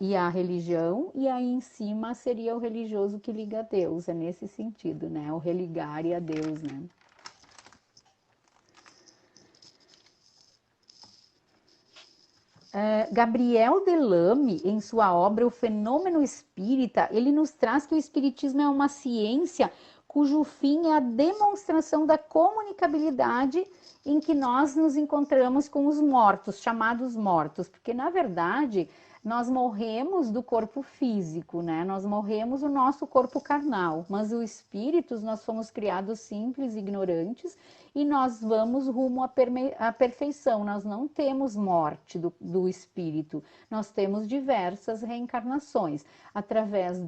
e a religião, e aí em cima seria o religioso que liga a Deus, é nesse sentido, né? O religar e a Deus, né? Gabriel Delame, em sua obra O Fenômeno Espírita, ele nos traz que o espiritismo é uma ciência cujo fim é a demonstração da comunicabilidade em que nós nos encontramos com os mortos, chamados mortos, porque na verdade nós morremos do corpo físico, né? Nós morremos o nosso corpo carnal, mas o espíritos nós fomos criados simples, ignorantes, e nós vamos rumo à perfeição. Nós não temos morte do espírito, nós temos diversas reencarnações. Através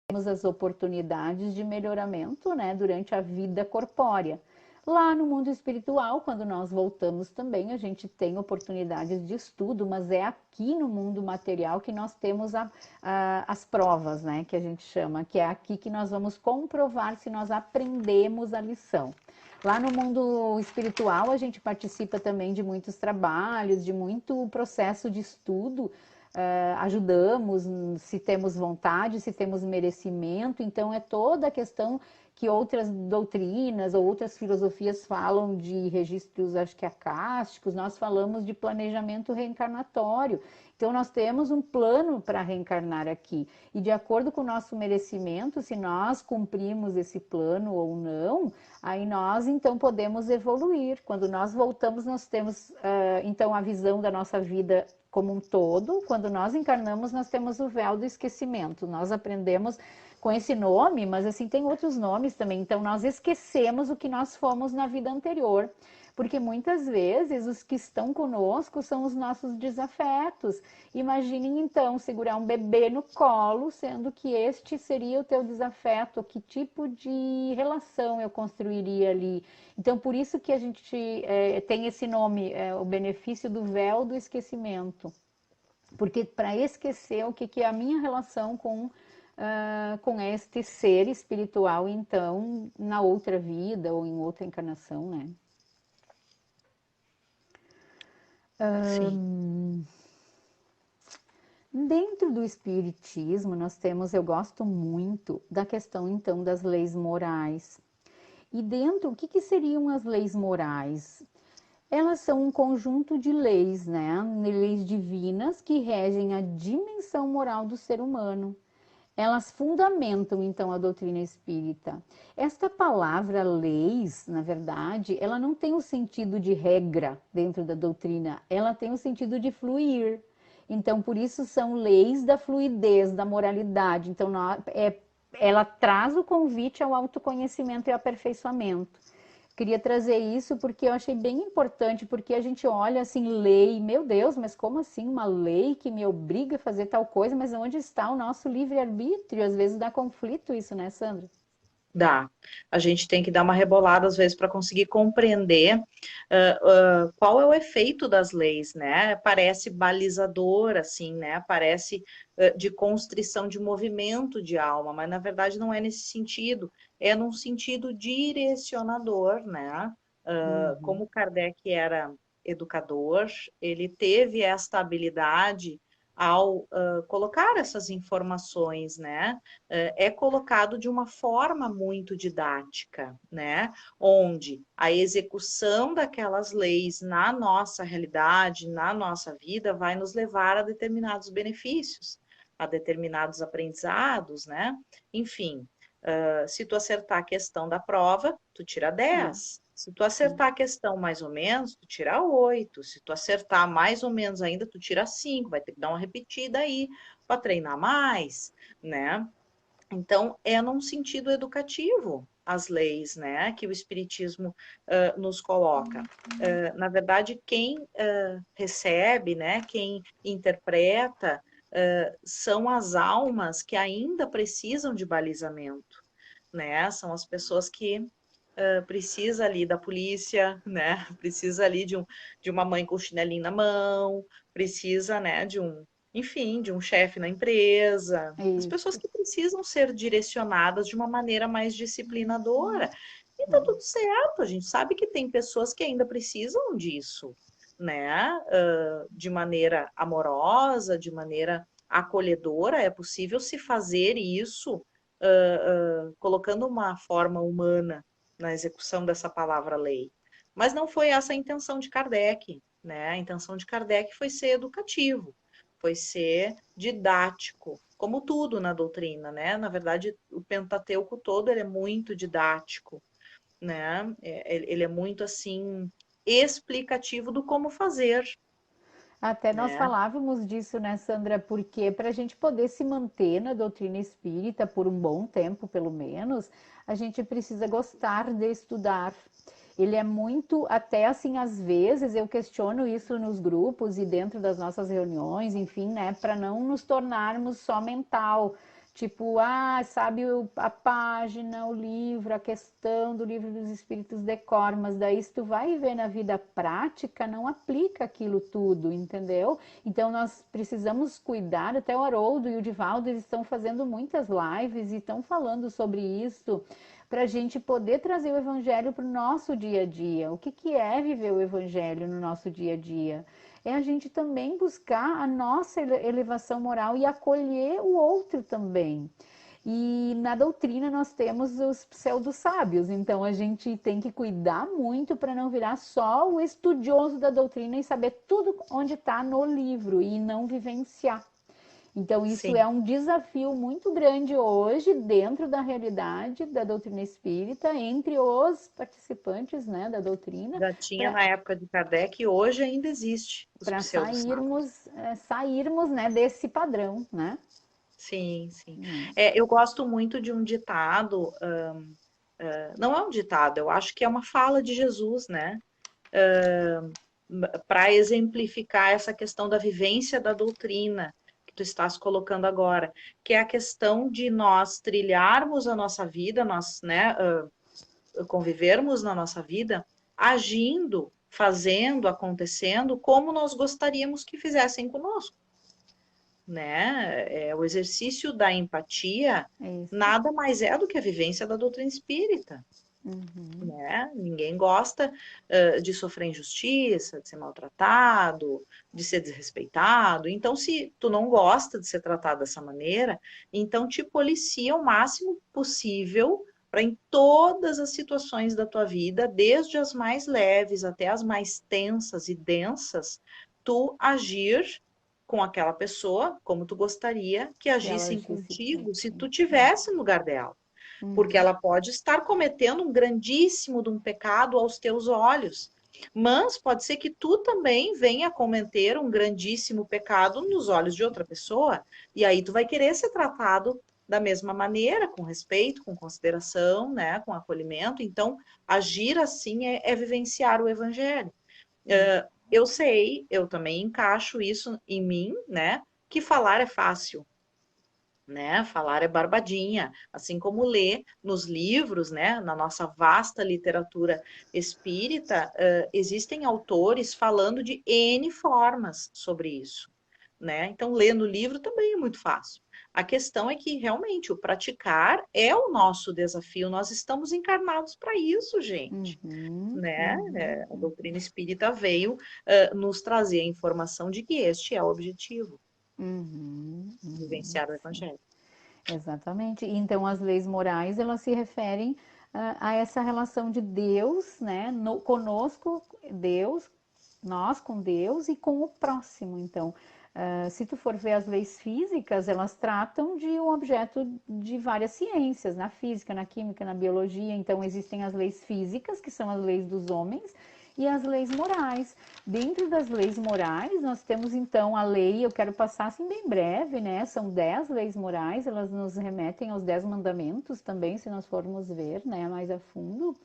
temos as oportunidades de melhoramento, né, durante a vida corpórea. Lá no mundo espiritual, quando nós voltamos também, a gente tem oportunidades de estudo, mas é aqui no mundo material que nós temos as provas, né, que a gente chama, que é aqui que nós vamos comprovar se nós aprendemos a lição. Lá no mundo espiritual, a gente participa também de muitos trabalhos, de muito processo de estudo, ajudamos, se temos vontade, se temos merecimento, então é toda a questão que outras doutrinas ou outras filosofias falam de registros, acho que acásticos, nós falamos de planejamento reencarnatório. Então, nós temos um plano para reencarnar aqui. E de acordo com o nosso merecimento, se nós cumprimos esse plano ou não, aí nós, então, podemos evoluir. Quando nós voltamos, nós temos, então, a visão da nossa vida como um todo. Quando nós encarnamos, nós temos o véu do esquecimento. Nós aprendemos com esse nome, mas assim tem outros nomes também. Então nós esquecemos o que nós fomos na vida anterior, porque muitas vezes os que estão conosco são os nossos desafetos. Imaginem então segurar um bebê no colo, sendo que este seria o teu desafeto, que tipo de relação eu construiria ali. Então por isso que a gente tem esse nome, o benefício do véu do esquecimento. Porque para esquecer o que é a minha relação com este ser espiritual, então, na outra vida ou em outra encarnação, né? Sim. Dentro do espiritismo, nós temos, eu gosto muito da questão, então, das leis morais. E dentro, o que seriam as leis morais? Elas são um conjunto de leis, né? Leis divinas que regem a dimensão moral do ser humano. Elas fundamentam, então, a doutrina espírita. Esta palavra leis, na verdade, ela não tem o sentido de regra dentro da doutrina, ela tem o sentido de fluir. Então, por isso são leis da fluidez, da moralidade. Então, ela traz o convite ao autoconhecimento e aperfeiçoamento. Queria trazer isso porque eu achei bem importante, porque a gente olha assim, lei, meu Deus, mas como assim uma lei que me obriga a fazer tal coisa? Mas onde está o nosso livre-arbítrio? Às vezes dá conflito isso, né, Sandra? Dá. A gente tem que dar uma rebolada às vezes para conseguir compreender qual é o efeito das leis, né? Parece balizador, assim, né? Parece de constrição de movimento de alma, mas na verdade não é nesse sentido, é num sentido direcionador, né? Uhum. Como Kardec era educador, ele teve esta habilidade ao colocar essas informações, né? É colocado de uma forma muito didática, né? Onde a execução daquelas leis na nossa realidade, na nossa vida, vai nos levar a determinados benefícios, a determinados aprendizados, né? Enfim, se tu acertar a questão da prova, tu tira É, 10. Se tu sim. acertar a questão mais ou menos, tu tira 8. Se tu acertar mais ou menos ainda, tu tira 5. Vai ter que dar uma repetida aí para treinar mais, né? Então, é num sentido educativo as leis, né, que o Espiritismo nos coloca. Na verdade, quem recebe, né, quem interpreta, são as almas que ainda precisam de balizamento, né? São as pessoas que precisa ali da polícia, né? Precisa ali de uma mãe com o chinelinho na mão, precisa, né, enfim, de um chefe na empresa. As pessoas Isso. que precisam ser direcionadas de uma maneira mais disciplinadora. E tá É. tudo certo, a gente sabe que tem pessoas que ainda precisam disso, né? De maneira amorosa, de maneira acolhedora, é possível se fazer isso colocando uma forma humana na execução dessa palavra lei. Mas não foi essa a intenção de Kardec, né? A intenção de Kardec foi ser educativo, foi ser didático, como tudo na doutrina, né? Na verdade, o Pentateuco todo ele é muito didático, né? Ele é muito assim explicativo do como fazer, Até nós né? falávamos disso, né, Sandra? Porque para a gente poder se manter na doutrina espírita por um bom tempo, pelo menos, a gente precisa gostar de estudar. Ele é muito, até assim, às vezes eu questiono isso nos grupos e dentro das nossas reuniões, enfim, né, para não nos tornarmos só mental. Tipo, sabe a página, o livro, a questão do livro dos espíritos decor, mas daí se tu vai ver na vida prática, não aplica aquilo tudo, entendeu? Então nós precisamos cuidar, até o Haroldo e o Divaldo eles estão fazendo muitas lives e estão falando sobre isso, para a gente poder trazer o evangelho para o nosso dia a dia. O que, que é viver o evangelho no nosso dia a dia? É a gente também buscar a nossa elevação moral e acolher o outro também. E na doutrina nós temos os pseudo-sábios, então a gente tem que cuidar muito para não virar só o estudioso da doutrina e saber tudo onde está no livro e não vivenciar. Então, isso é Sim. um desafio muito grande hoje, dentro da realidade da doutrina espírita, entre os participantes, né, da doutrina, Já tinha para na época de Kardec e hoje ainda existe os pseudo-sábios. sairmos, né, desse padrão, né? Sim, sim. Hum. Eu gosto muito de um ditado, não é um ditado, eu acho que é uma fala de Jesus, né? Para exemplificar essa questão da vivência da doutrina que tu estás colocando agora, que é a questão de nós trilharmos a nossa vida, nós, né, convivermos na nossa vida, agindo, fazendo, acontecendo como nós gostaríamos que fizessem conosco, né? O exercício da empatia É isso. nada mais é do que a vivência da doutrina espírita, Uhum. né? Ninguém gosta de sofrer injustiça, de ser maltratado, de ser desrespeitado. Então, se tu não gosta de ser tratado dessa maneira, então te policia o máximo possível para em todas as situações da tua vida, desde as mais leves até as mais tensas e densas, tu agir com aquela pessoa como tu gostaria que Que ela agissem agisse por contigo se ti. tu tivesse no lugar dela, porque Uhum. ela pode estar cometendo um grandíssimo de um pecado aos teus olhos, mas pode ser que tu também venha cometer um grandíssimo pecado nos olhos de outra pessoa, e aí tu vai querer ser tratado da mesma maneira, com respeito, com consideração, né, com acolhimento. Então, agir assim é vivenciar o evangelho. Eu sei, eu também encaixo isso em mim, né, que falar é fácil, né? Falar é barbadinha, assim como ler nos livros, né? Na nossa vasta literatura espírita, existem autores falando de N formas sobre isso, né? Então, ler no livro também é muito fácil. A questão é que realmente o praticar é o nosso desafio. Nós estamos encarnados para isso, gente. Uhum. Né? Uhum. A doutrina espírita veio nos trazer a informação de que este é o objetivo, Uhum. Uhum. vivenciar o Sim. evangelho. Exatamente. Então, as leis morais, elas se referem a essa relação de Deus, né, conosco, Deus, nós com Deus e com o próximo. Então, se tu for ver as leis físicas, elas tratam de um objeto de várias ciências, na física, na química, na biologia. Então, existem as leis físicas, que são as leis dos homens, e as leis morais. Dentro das leis morais, nós temos então a lei, eu quero passar assim bem breve, né? São 10 leis morais, elas nos remetem aos 10 mandamentos também, se nós formos ver, né, mais a fundo.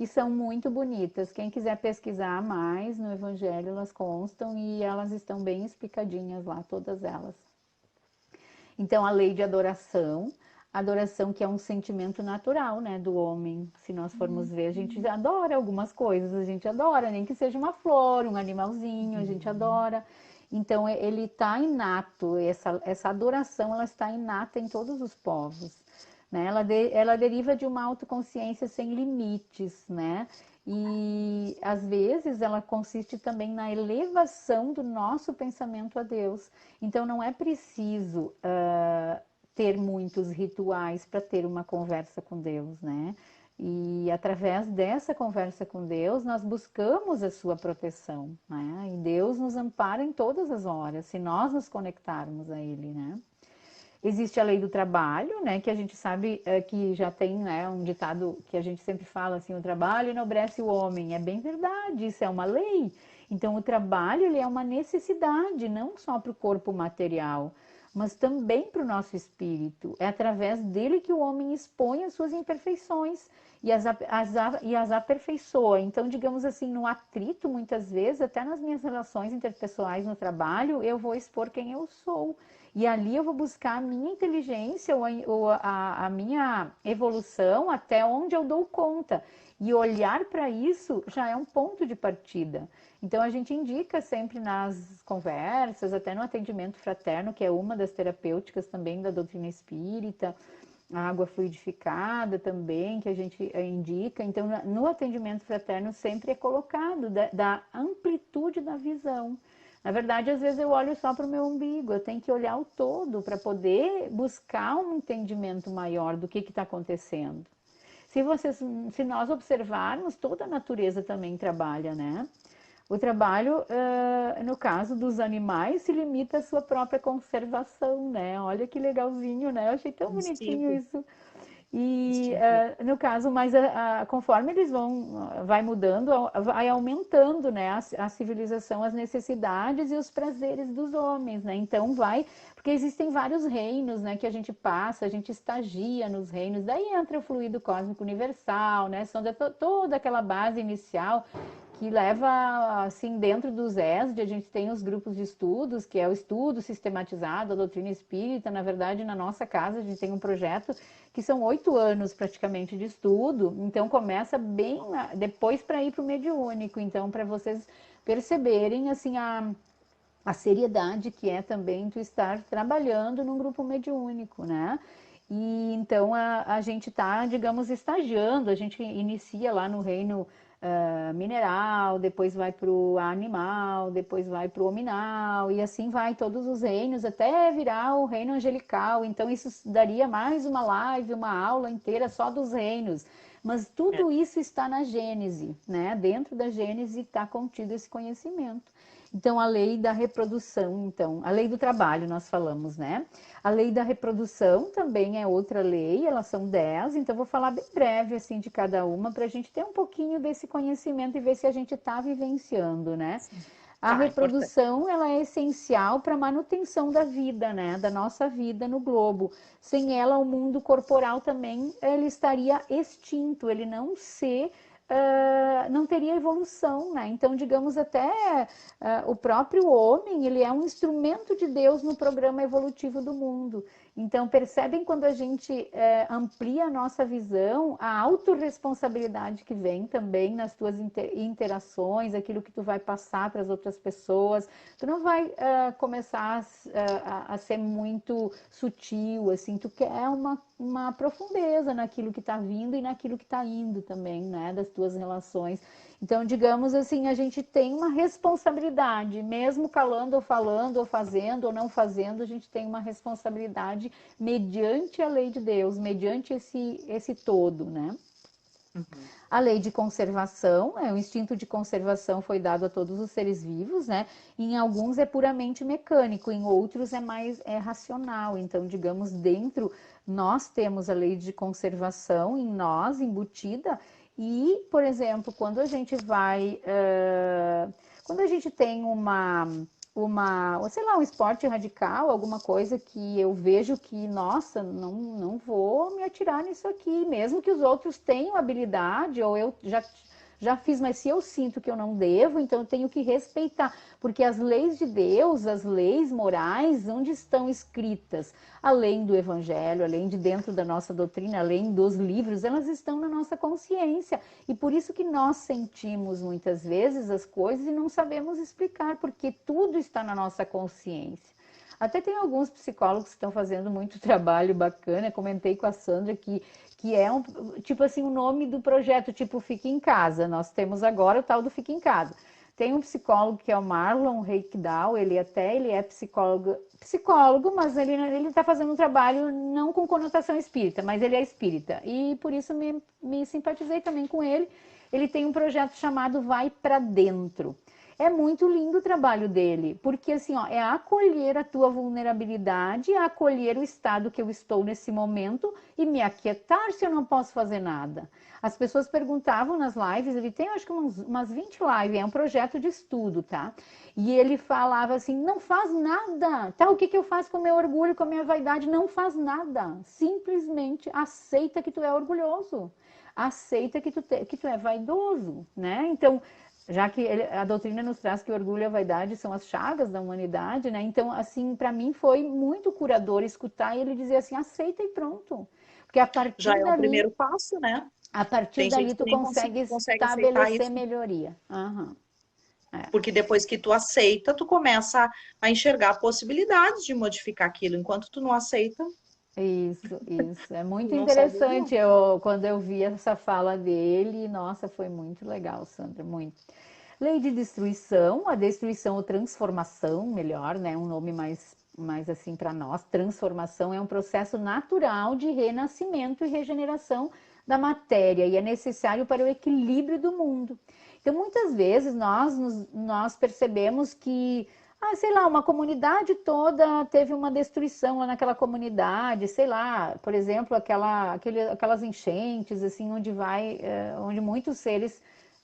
E são muito bonitas. Quem quiser pesquisar mais no Evangelho, elas constam e elas estão bem explicadinhas lá, todas elas. Então, a lei de adoração que é um sentimento natural, né, do homem. Se nós formos ver, a gente adora algumas coisas, a gente adora, nem que seja uma flor, um animalzinho, a gente Uhum. adora. Então, ele está inato, essa adoração, ela está inata em todos os povos. Né? Ela deriva de uma autoconsciência sem limites, né? E às vezes ela consiste também na elevação do nosso pensamento a Deus. Então não é preciso ter muitos rituais para ter uma conversa com Deus, né? E através dessa conversa com Deus, nós buscamos a sua proteção, né? E Deus nos ampara em todas as horas, se nós nos conectarmos a Ele, né? Existe a lei do trabalho, né? Que a gente sabe que já tem, né, um ditado que a gente sempre fala assim: o trabalho enobrece o homem. É bem verdade, isso é uma lei. Então, o trabalho ele é uma necessidade, não só para o corpo material, mas também para o nosso espírito. É através dele que o homem expõe as suas imperfeições e as aperfeiçoa. Então, digamos assim, no atrito, muitas vezes, até nas minhas relações interpessoais no trabalho, eu vou expor quem eu sou. E ali eu vou buscar a minha inteligência ou a minha evolução até onde eu dou conta. E olhar para isso já é um ponto de partida. Então a gente indica sempre nas conversas, até no atendimento fraterno, que é uma das terapêuticas também da doutrina espírita, a água fluidificada também, que a gente indica. Então no atendimento fraterno sempre é colocado da amplitude da visão. Na verdade, às vezes eu olho só para o meu umbigo, eu tenho que olhar o todo para poder buscar um entendimento maior do que está acontecendo. Se nós observarmos, toda a natureza também trabalha, né? O trabalho, no caso dos animais, se limita à sua própria conservação, né? Olha que legalzinho, né? Eu achei tão bonitinho Instinto, isso. E instinto. no caso, mas conforme eles vai mudando, vai aumentando, né, a civilização, as necessidades e os prazeres dos homens, né? Então porque existem vários reinos, né, que a gente passa, a gente estagia nos reinos. Daí entra o fluido cósmico universal, né? São toda aquela base inicial que leva, assim, dentro dos ESD, a gente tem os grupos de estudos, que é o estudo sistematizado, a doutrina espírita. Na verdade, na nossa casa, a gente tem um projeto que são 8 anos praticamente de estudo, então começa bem depois para ir para o mediúnico. Então, para vocês perceberem, assim, a seriedade que é também tu estar trabalhando num grupo mediúnico, né? E então a gente está, digamos, estagiando, a gente inicia lá no reino mineral, depois vai para o animal, depois vai para o hominal, e assim vai todos os reinos, até virar o reino angelical. Então isso daria mais uma live, uma aula inteira só dos reinos. Mas É. tudo isso está na Gênese, né? Dentro da Gênese está contido esse conhecimento. Então, a lei da reprodução, então, a lei do trabalho nós falamos, né? A lei da reprodução também é outra lei, elas são 10, então vou falar bem breve, assim, de cada uma, para a gente ter um pouquinho desse conhecimento e ver se a gente está vivenciando, né? A Tá, importante. reprodução, ela é essencial para a manutenção da vida, né? Da nossa vida no globo. Sem ela, o mundo corporal também, ele estaria extinto, ele não teria evolução, né? Então, digamos até o próprio homem, ele é um instrumento de Deus no programa evolutivo do mundo. Então, percebem quando a gente amplia a nossa visão, a autorresponsabilidade que vem também nas tuas interações, aquilo que tu vai passar para as outras pessoas. Tu não vai começar a ser muito sutil, assim, tu quer uma profundeza naquilo que está vindo e naquilo que está indo também, né, das tuas relações. Então, digamos assim, a gente tem uma responsabilidade, mesmo calando ou falando ou fazendo ou não fazendo, a gente tem uma responsabilidade mediante a lei de Deus, mediante esse todo, né? Uhum. A lei de conservação, o instinto de conservação foi dado a todos os seres vivos, né? Em alguns é puramente mecânico, em outros é mais racional. Então, digamos, dentro nós temos a lei de conservação em nós, embutida, e, por exemplo, quando a gente quando a gente tem sei lá, um esporte radical, alguma coisa que eu vejo que, nossa, não vou me atirar nisso aqui, mesmo que os outros tenham habilidade, ou eu já fiz, mas se eu sinto que eu não devo, então eu tenho que respeitar, porque as leis de Deus, as leis morais, onde estão escritas? Além do Evangelho, além de dentro da nossa doutrina, além dos livros, elas estão na nossa consciência. E por isso que nós sentimos muitas vezes as coisas e não sabemos explicar, porque tudo está na nossa consciência. Até tem alguns psicólogos que estão fazendo muito trabalho bacana. Comentei com a Sandra que é tipo assim, o nome do projeto, tipo Fique em Casa. Nós temos agora o tal do Fique em Casa. Tem um psicólogo que é o Marlon Reikdal, ele é psicólogo, mas ele está fazendo um trabalho não com conotação espírita, mas ele é espírita. E por isso me simpatizei também com ele. Ele tem um projeto chamado Vai Pra Dentro. É muito lindo o trabalho dele, porque assim, ó, é acolher a tua vulnerabilidade, é acolher o estado que eu estou nesse momento e me aquietar se eu não posso fazer nada. As pessoas perguntavam nas lives, ele tem acho que umas 20 lives, é um projeto de estudo, tá? E ele falava assim, não faz nada, tá? O que que eu faço com o meu orgulho, com a minha vaidade? Não faz nada, simplesmente aceita que tu é orgulhoso, aceita que tu é vaidoso, né? Então, já que a doutrina nos traz que o orgulho e a vaidade são as chagas da humanidade, né? Então, assim, para mim foi muito curador escutar ele dizer assim, aceita e pronto. Porque Já é um primeiro passo, né? a partir Tem dali gente que tu nem consegue consegue aceitar estabelecer isso, melhoria. Uhum. É. porque depois que tu aceita, tu começa a enxergar possibilidades de modificar aquilo. Enquanto tu não aceita, Isso. É tu muito não sai do interessante. lugar. Quando eu vi essa fala dele, nossa, foi muito legal, Sandra, muito. Lei de destruição, a destruição ou transformação, melhor, né? Um nome mais assim para nós. Transformação é um processo natural de renascimento e regeneração da matéria e é necessário para o equilíbrio do mundo. Então, muitas vezes nós percebemos que sei lá, uma comunidade toda teve uma destruição lá naquela comunidade, sei lá, por exemplo, aquelas enchentes, assim, onde muitos seres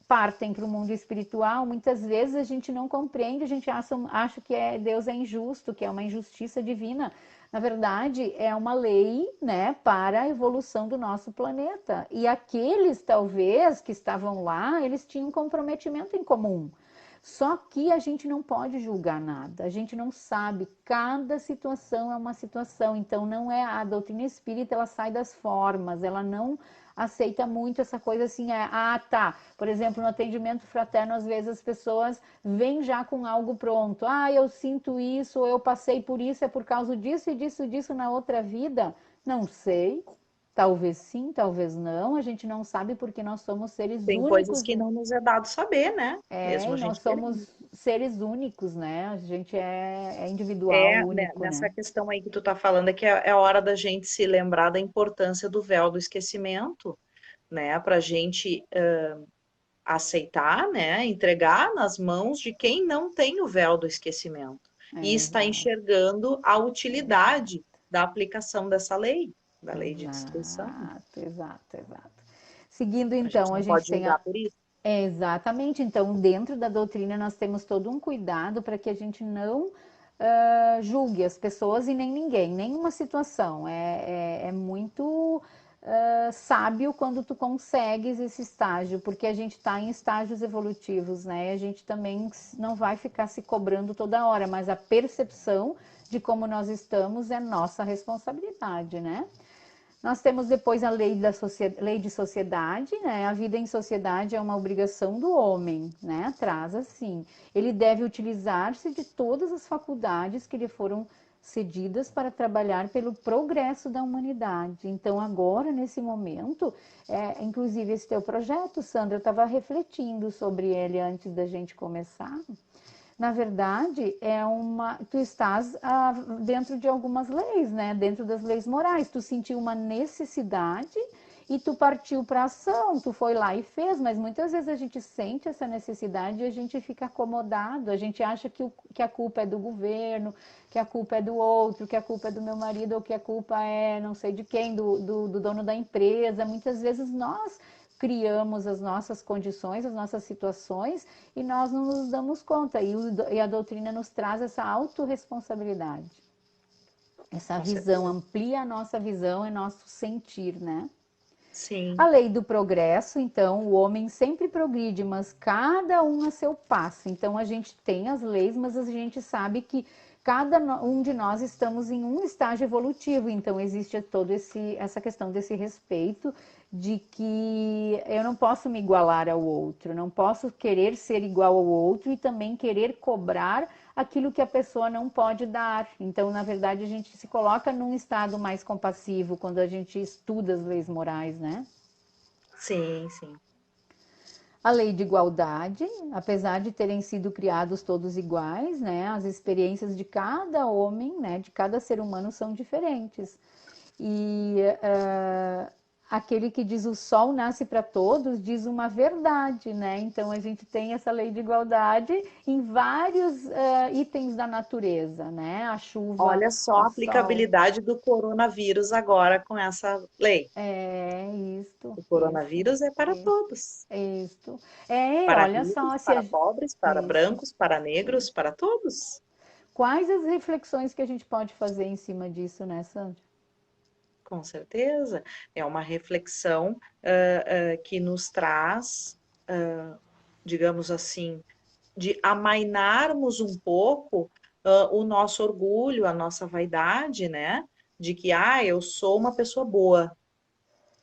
partem para o mundo espiritual, muitas vezes a gente não compreende, a gente acha que Deus é injusto, que é uma injustiça divina. Na verdade, é uma lei, né, para a evolução do nosso planeta. E aqueles, talvez, que estavam lá, eles tinham um comprometimento em comum. Só que a gente não pode julgar nada, a gente não sabe, cada situação é uma situação, então não é a doutrina espírita, ela sai das formas, ela não aceita muito essa coisa assim, tá, por exemplo, no atendimento fraterno, às vezes as pessoas vêm já com algo pronto, eu sinto isso, ou eu passei por isso, é por causa disso e disso e disso na outra vida, não sei, talvez sim, talvez não, a gente não sabe porque nós somos seres Tem coisas únicos. que não nos é dado saber, né? Mesmo E a nós gente querendo. somos seres únicos, né? A gente é individual, É, né, único, nessa né? questão aí que tu tá falando, é que é a hora da gente se lembrar da importância do véu do esquecimento, né? Para a gente aceitar, né? Entregar nas mãos de quem não tem o véu do esquecimento e está Exato, enxergando a exato, utilidade da aplicação dessa lei, da lei de destruição. exato. Seguindo A gente então, a não gente pode tem julgar por isso. exatamente, então, dentro da doutrina nós temos todo um cuidado para que a gente não julgue as pessoas e nem ninguém, nenhuma situação. É muito sábio quando tu consegues esse estágio, porque a gente está em estágios evolutivos, né? A gente também não vai ficar se cobrando toda hora, mas a percepção de como nós estamos é nossa responsabilidade, né? Nós temos depois a lei de sociedade, né? A vida em sociedade é uma obrigação do homem, né? Traz assim. Ele deve utilizar-se de todas as faculdades que lhe foram cedidas para trabalhar pelo progresso da humanidade. Então, agora, nesse momento, inclusive esse teu projeto, Sandra, eu estava refletindo sobre ele antes da gente começar. Na verdade, tu estás dentro de algumas leis, né? Dentro das leis morais. Tu sentiu uma necessidade e tu partiu para ação, tu foi lá e fez, mas muitas vezes a gente sente essa necessidade e a gente fica acomodado, a gente acha que a culpa é do governo, que a culpa é do outro, que a culpa é do meu marido, ou que a culpa é não sei de quem, do dono da empresa. Muitas vezes nós criamos as nossas condições, as nossas situações e nós não nos damos conta. E a doutrina nos traz essa autorresponsabilidade, essa Com visão, certeza. amplia a nossa visão e nosso sentir, né? A Sim, lei do progresso, então, o homem sempre progride, mas cada um a seu passo. Então, a gente tem as leis, mas a gente sabe que cada um de nós estamos em um estágio evolutivo. Então, existe toda essa questão desse respeito de que eu não posso me igualar ao outro, não posso querer ser igual ao outro e também querer cobrar aquilo que a pessoa não pode dar. Então, na verdade, a gente se coloca num estado mais compassivo quando a gente estuda as leis morais, né? Sim, sim. A lei de igualdade, apesar de terem sido criados todos iguais, né, as experiências de cada homem, né, de cada ser humano são diferentes. E aquele que diz o sol nasce para todos diz uma verdade, né? Então a gente tem essa lei de igualdade em vários itens da natureza, né? A chuva, Olha só o a sol. aplicabilidade do coronavírus agora com essa lei. É isto, O isto, coronavírus é para isto, todos. isto. É, Para olha só, ricos, se a, para pobres, para isso, brancos, para negros, isso. para todos. Quais as reflexões que a gente pode fazer em cima disso, né, Sandra? Com certeza. É uma reflexão que nos traz, digamos assim, de amainarmos um pouco o nosso orgulho, a nossa vaidade, né? De que, eu sou uma pessoa boa,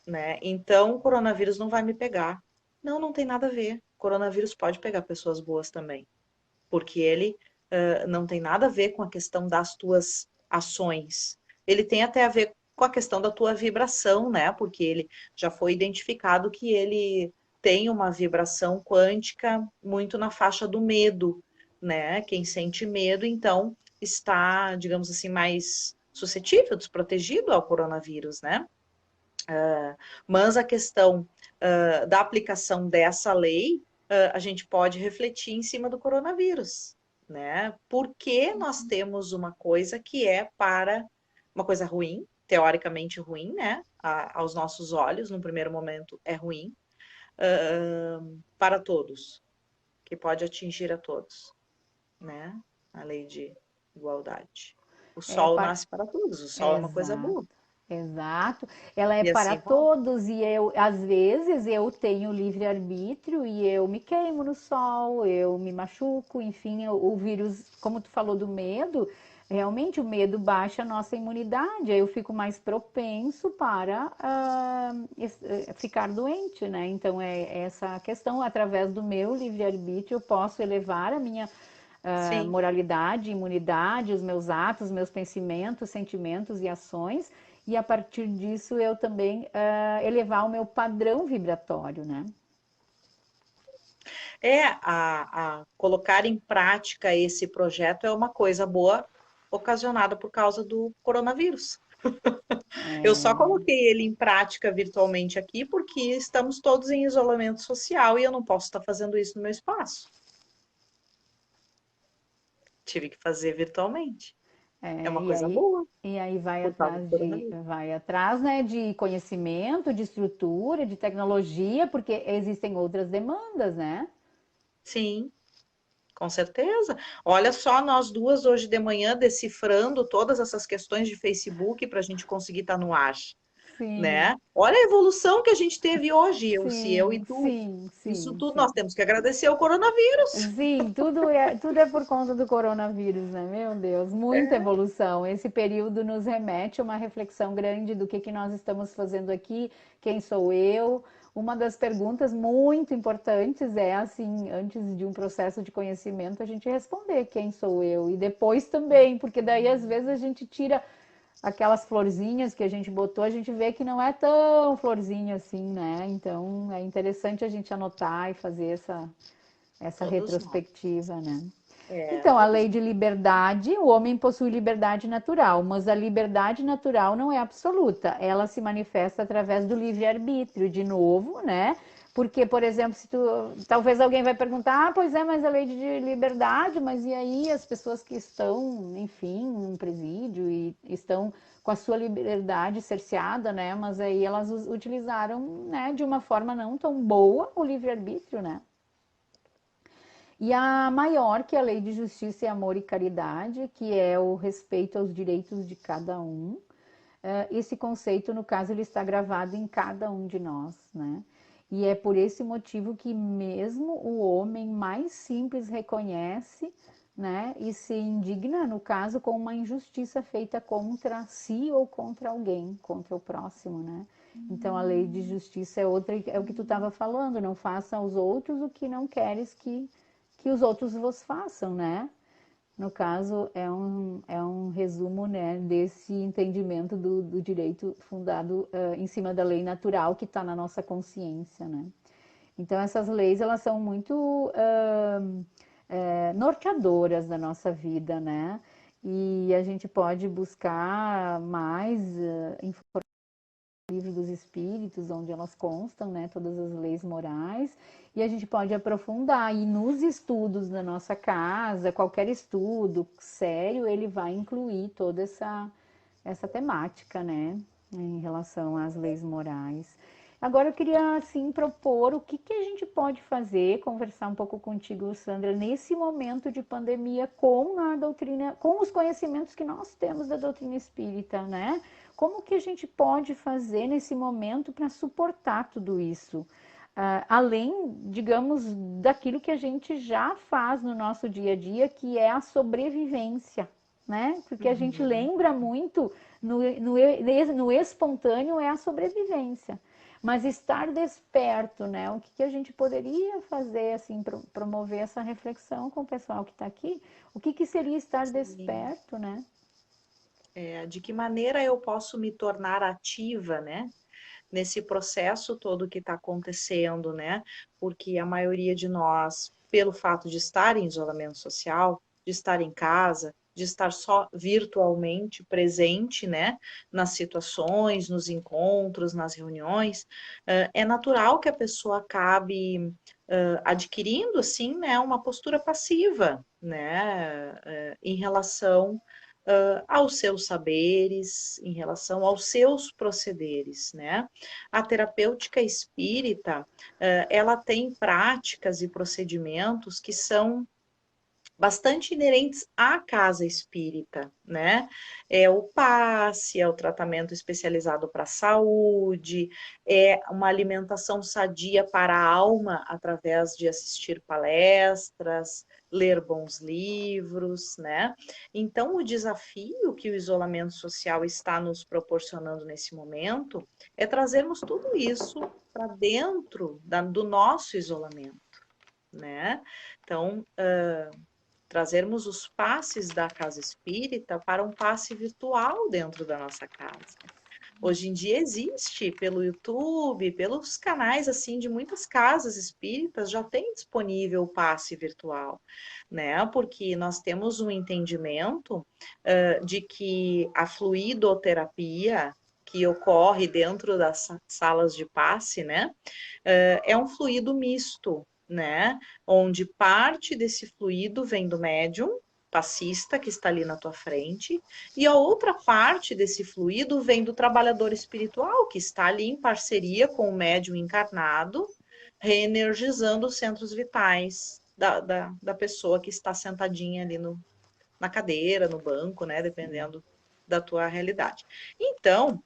né? Então o coronavírus não vai me pegar. Não, não tem nada a ver. O coronavírus pode pegar pessoas boas também, porque ele não tem nada a ver com a questão das tuas ações. Ele tem até a ver com a questão da tua vibração, né? Porque ele já foi identificado que ele tem uma vibração quântica muito na faixa do medo, né? Quem sente medo, então, está, digamos assim, mais suscetível, desprotegido ao coronavírus, né? Mas a questão da aplicação dessa lei, a gente pode refletir em cima do coronavírus, né? Por que nós temos uma coisa que é para uma coisa ruim, teoricamente ruim, né? Aos nossos olhos, no primeiro momento é ruim, para todos, que pode atingir a todos, né? A lei de igualdade. O É, sol nasce para todos, o sol é uma coisa exato, boa. exato. Ela é E para assim vai. todos e eu, às vezes, eu tenho livre-arbítrio e eu me queimo no sol, eu me machuco, enfim, o vírus, como tu falou do medo, realmente o medo baixa a nossa imunidade, aí eu fico mais propenso para ficar doente, né? Então é essa questão, através do meu livre-arbítrio, eu posso elevar a minha Sim. moralidade, imunidade, os meus atos, meus pensamentos, sentimentos e ações, e a partir disso eu também elevar o meu padrão vibratório, né? A colocar em prática esse projeto é uma coisa boa ocasionada por causa do coronavírus. Eu só coloquei ele em prática virtualmente aqui porque estamos todos em isolamento social e eu não posso estar fazendo isso no meu espaço. Tive que fazer virtualmente. É uma É, coisa boa e aí por causa do coronavírus. vai atrás, né, de conhecimento, de estrutura, de tecnologia, porque existem outras demandas, né? Sim, com certeza. Olha só, nós duas hoje de manhã decifrando todas essas questões de Facebook para a gente conseguir estar no ar. Sim, Né? Olha a evolução que a gente teve hoje, se eu e sim, tu. sim, Isso sim, tudo sim. nós temos que agradecer ao coronavírus. Sim, tudo é por conta do coronavírus, né? Meu Deus, muita É, evolução. Esse período nos remete a uma reflexão grande do que nós estamos fazendo aqui, quem sou eu. Uma das perguntas muito importantes é assim, antes de um processo de conhecimento, a gente responder quem sou eu. E depois também, porque daí às vezes a gente tira aquelas florzinhas que a gente botou, a gente vê que não é tão florzinha assim, né? Então é interessante a gente anotar e fazer essa todos nós. retrospectiva, né? É, Então, a todos lei de nós. liberdade, o homem possui liberdade natural, mas a liberdade natural não é absoluta. Ela se manifesta através do livre-arbítrio, de novo, né? Porque, por exemplo, se tu, talvez alguém vai perguntar, pois é, mas a lei de liberdade, mas e aí as pessoas que estão, enfim, num presídio e estão com a sua liberdade cerceada, né? Mas aí elas utilizaram, né, de uma forma não tão boa o livre-arbítrio, né? E a maior, que é a lei de justiça e amor e caridade, que é o respeito aos direitos de cada um. Esse conceito, no caso, ele está gravado em cada um de nós, né? E é por esse motivo que mesmo o homem mais simples reconhece, né, e se indigna, no caso, com uma injustiça feita contra si ou contra alguém, contra o próximo, né? Então a lei de justiça é outra, é o que tu estava falando, não faça aos outros o que não queres que os outros vos façam, né? no caso, é um resumo, né, desse entendimento do direito fundado em cima da lei natural que está na nossa consciência, né? Então, essas leis, elas são muito norteadoras da nossa vida, né? E a gente pode buscar mais informações no livro dos espíritos, onde elas constam, né? Todas as leis morais. E a gente pode aprofundar. E nos estudos da nossa casa, qualquer estudo sério, ele vai incluir toda essa temática, né? Em relação às leis morais. Agora eu queria assim propor o que a gente pode fazer, conversar um pouco contigo, Sandra, nesse momento de pandemia com a doutrina, com os conhecimentos que nós temos da doutrina espírita, né? Como que a gente pode fazer nesse momento para suportar tudo isso? Além, digamos, daquilo que a gente já faz no nosso dia a dia, que é a sobrevivência, né? Porque a gente Uhum. lembra muito no espontâneo é a sobrevivência. Mas estar desperto, né? O que a gente poderia fazer, assim, promover essa reflexão com o pessoal que está aqui? O que seria estar Sim. desperto, né? De que maneira eu posso me tornar ativa, né? Nesse processo todo que está acontecendo, né? Porque a maioria de nós, pelo fato de estar em isolamento social, de estar em casa, de estar só virtualmente presente, né? Nas situações, nos encontros, nas reuniões, é natural que a pessoa acabe adquirindo, assim, né? Uma postura passiva, né? Em relação aos seus saberes, em relação aos seus procederes, né? A terapêutica espírita, ela tem práticas e procedimentos que são bastante inerentes à casa espírita, né? É o passe, é o tratamento especializado para a saúde, é uma alimentação sadia para a alma através de assistir palestras, ler bons livros, né? Então, o desafio que o isolamento social está nos proporcionando nesse momento é trazermos tudo isso para dentro do nosso isolamento, né? Então, trazermos os passes da casa espírita para um passe virtual dentro da nossa casa. Hoje em dia existe pelo YouTube, pelos canais assim de muitas casas espíritas já tem disponível o passe virtual, né? Porque nós temos um entendimento de que a fluidoterapia que ocorre dentro das salas de passe, né, é um fluido misto, né? Onde parte desse fluido vem do médium passista que está ali na tua frente, e a outra parte desse fluido vem do trabalhador espiritual que está ali em parceria com o médium encarnado, reenergizando os centros vitais da pessoa que está sentadinha ali na cadeira, no banco, né? Dependendo da tua realidade. Então,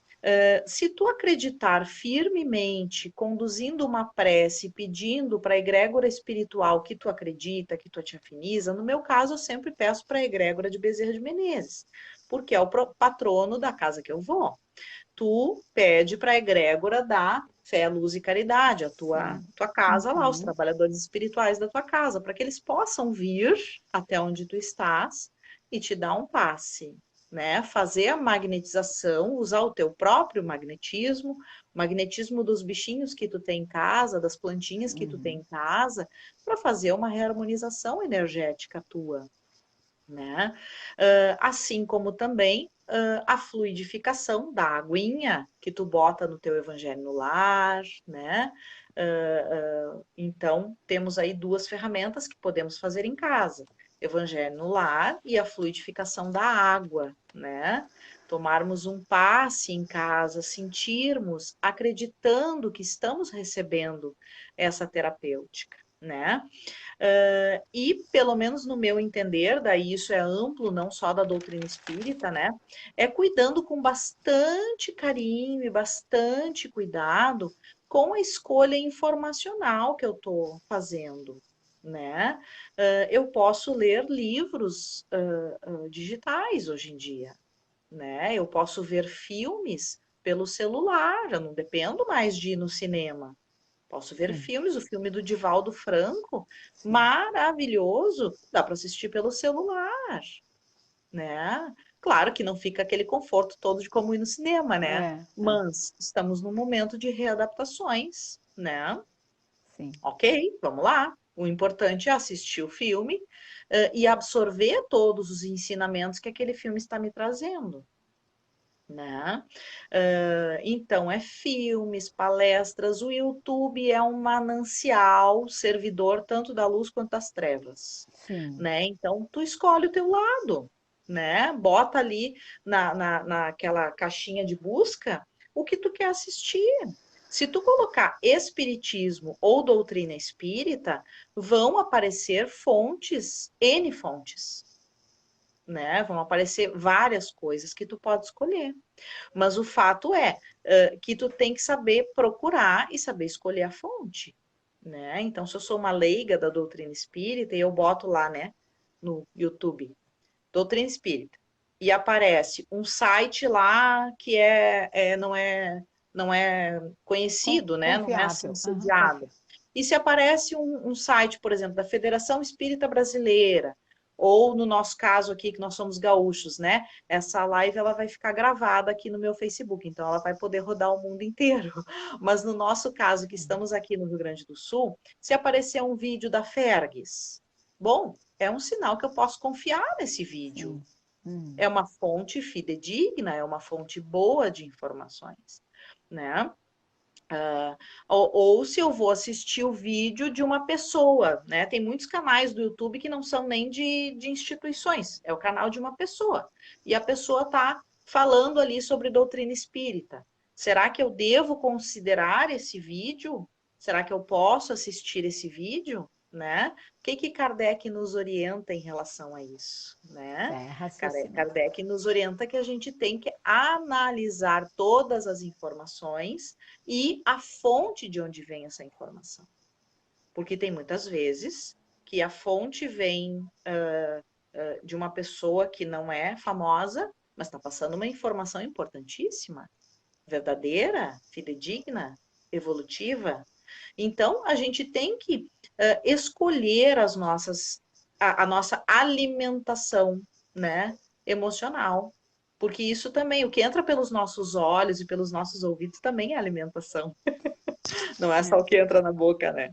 se tu acreditar firmemente, conduzindo uma prece, pedindo para a egrégora espiritual que tu acredita, que tu te afiniza, no meu caso, eu sempre peço para a egrégora de Bezerra de Menezes, porque é o patrono da casa que eu vou. Tu pede para a egrégora da fé, luz e caridade, a Sim. tua casa lá, os Uhum. trabalhadores espirituais da tua casa, para que eles possam vir até onde tu estás e te dar um passe, né? Fazer a magnetização, usar o teu próprio magnetismo, o magnetismo dos bichinhos que tu tem em casa, das plantinhas que tu tem Uhum. em casa, para fazer uma reharmonização energética tua, né? Assim como também a fluidificação da aguinha que tu bota no teu evangelho no lar, né? Então, temos aí duas ferramentas que podemos fazer em casa: evangelho no lar e a fluidificação da água, né? Tomarmos um passe em casa, sentirmos, acreditando que estamos recebendo essa terapêutica, né? E, pelo menos no meu entender, daí isso é amplo, não só da doutrina espírita, né? É cuidando com bastante carinho e bastante cuidado com a escolha informacional que eu estou fazendo, né? Eu posso ler livros digitais hoje em dia, né? Eu posso ver filmes pelo celular, eu não dependo mais de ir no cinema, Posso ver sim. filmes, o filme do Divaldo Franco, maravilhoso, dá para assistir pelo celular, né? Claro que não fica aquele conforto todo de como ir no cinema, né? É, é, Mas estamos num momento de readaptações, né? sim. Ok, vamos lá. O importante é assistir o filme, e absorver todos os ensinamentos que aquele filme está me trazendo, né? Então, é filmes, palestras, o YouTube é um manancial servidor tanto da luz quanto das trevas, Sim. né? Então, tu escolhe o teu lado, né? Bota ali naquela caixinha de busca o que tu quer assistir. Se tu colocar espiritismo ou doutrina espírita, vão aparecer fontes, N fontes, né? Vão aparecer várias coisas que tu pode escolher. Mas o fato é, que tu tem que saber procurar e saber escolher a fonte, né? Então, se eu sou uma leiga da doutrina espírita e eu boto lá, né, no YouTube, doutrina espírita, e aparece um site lá que não é conhecido, né? Não é assim Confiável. Aham, sediado. E se aparece um site, por exemplo, da Federação Espírita Brasileira, ou no nosso caso aqui, que nós somos gaúchos, né? Essa live ela vai ficar gravada aqui no meu Facebook, então ela vai poder rodar o mundo inteiro. Mas no nosso caso, que estamos aqui no Rio Grande do Sul, se aparecer um vídeo da Fergs, bom, é um sinal que eu posso confiar nesse vídeo. sim. Hum, É uma fonte fidedigna, é uma fonte boa de informações, né? Ou se eu vou assistir o vídeo de uma pessoa, né? Tem muitos canais do YouTube que não são nem de instituições, é o canal de uma pessoa. E a pessoa está falando ali sobre doutrina espírita. Será que eu devo considerar esse vídeo? Será que eu posso assistir esse vídeo? Né? O que Kardec nos orienta em relação a isso, né? é raciocínio. Kardec nos orienta que a gente tem que analisar todas as informações e a fonte de onde vem essa informação. Porque tem muitas vezes que a fonte vem de uma pessoa que não é famosa, mas está passando uma informação importantíssima, verdadeira, fidedigna, evolutiva. Então, a gente tem que escolher a nossa alimentação, né, emocional. Porque isso também, o que entra pelos nossos olhos e pelos nossos ouvidos também é alimentação. Não é só É, o que entra na boca, né?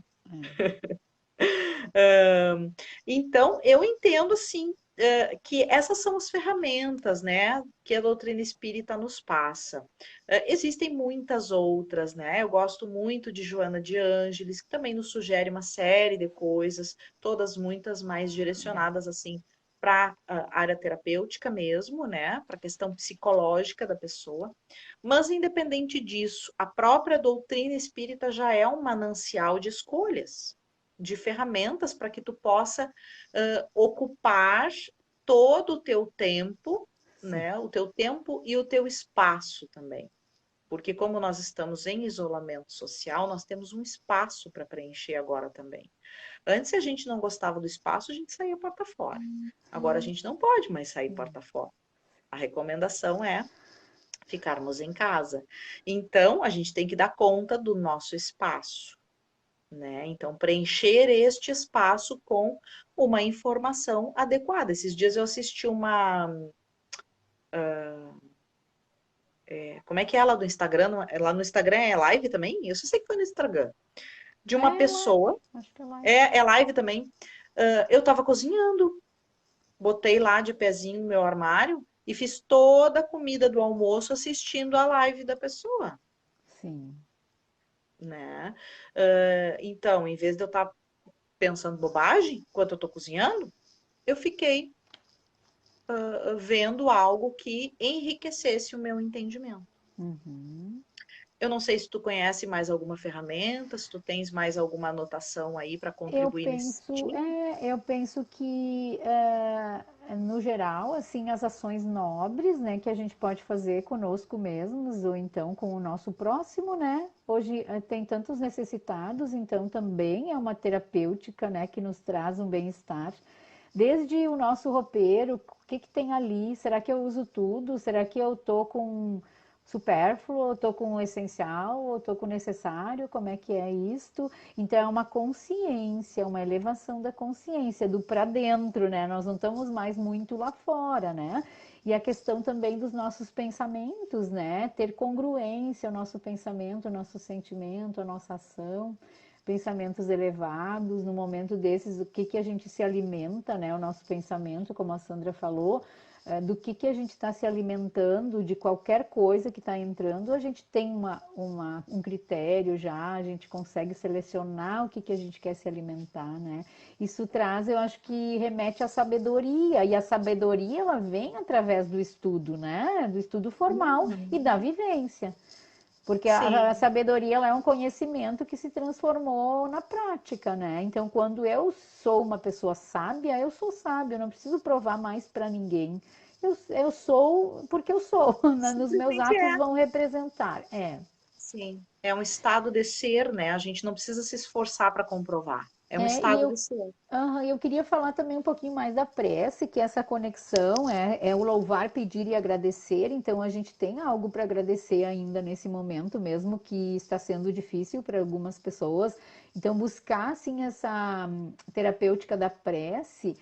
é. Então, eu entendo, sim, que essas são as ferramentas, né, que a doutrina espírita nos passa. Existem muitas outras, né? Eu gosto muito de Joana de Ângeles, que também nos sugere uma série de coisas, todas muitas mais direcionadas, assim, para a área terapêutica mesmo, né, para a questão psicológica da pessoa. Mas, independente disso, a própria doutrina espírita já é um manancial de escolhas, de ferramentas para que tu possa ocupar todo o teu tempo, Sim. né? O teu tempo e o teu espaço também. Porque como nós estamos em isolamento social, nós temos um espaço para preencher agora também. Antes, se a gente não gostava do espaço, a gente saía porta fora. Agora a gente não pode mais sair porta fora. A recomendação é ficarmos em casa. Então, a gente tem que dar conta do nosso espaço, né? Então, preencher este espaço com uma informação adequada. Esses dias eu assisti como é que é lá do Instagram? Lá no Instagram é live também? Eu só sei que foi no Instagram. De uma É live, pessoa, acho que é live. é live também. Eu estava cozinhando, botei lá de pezinho no meu armário e fiz toda a comida do almoço assistindo a live da pessoa, Sim. né? Então, em vez de eu estar pensando bobagem enquanto eu estou cozinhando, eu fiquei vendo algo que enriquecesse o meu entendimento. Uhum. Eu não sei se tu conhece mais alguma ferramenta, se tu tens mais alguma anotação aí para contribuir nesse sentido. Eu penso que, no geral, assim, as ações nobres, né, que a gente pode fazer conosco mesmos ou então com o nosso próximo, né? Hoje tem tantos necessitados, então também é uma terapêutica, né, que nos traz um bem-estar. Desde o nosso roupeiro, o que que tem ali? Será que eu uso tudo? Será que eu tô com supérfluo, ou estou com o essencial, ou estou com o necessário, como é que é isto? Então é uma consciência, uma elevação da consciência, do para dentro, né? Nós não estamos mais muito lá fora, né? E a questão também dos nossos pensamentos, né? Ter congruência ao nosso pensamento, ao nosso sentimento, à nossa ação, pensamentos elevados, no momento desses, o que que a gente se alimenta, né? O nosso pensamento, como a Sandra falou, do que a gente está se alimentando, de qualquer coisa que está entrando, a gente tem um critério já, a gente consegue selecionar o que a gente quer se alimentar, né? Isso traz, eu acho que remete à sabedoria, e a sabedoria ela vem através do estudo, né? Do estudo formal e Uhum. da vivência. Porque a Sim, sabedoria ela é um conhecimento que se transformou na prática, né? Então, quando eu sou uma pessoa sábia, eu sou sábia, eu não preciso provar mais para ninguém. Eu sou porque eu sou, né? Nos meus simplesmente atos é. vão representar. É. Sim, é um estado de ser, né? A gente não precisa se esforçar para comprovar. É um É, e estado eu, de ser. eu queria falar também um pouquinho mais da prece, que essa conexão é o louvar, pedir e agradecer. Então, a gente tem algo para agradecer ainda nesse momento, mesmo que está sendo difícil para algumas pessoas. Então, buscar, assim, essa terapêutica da prece,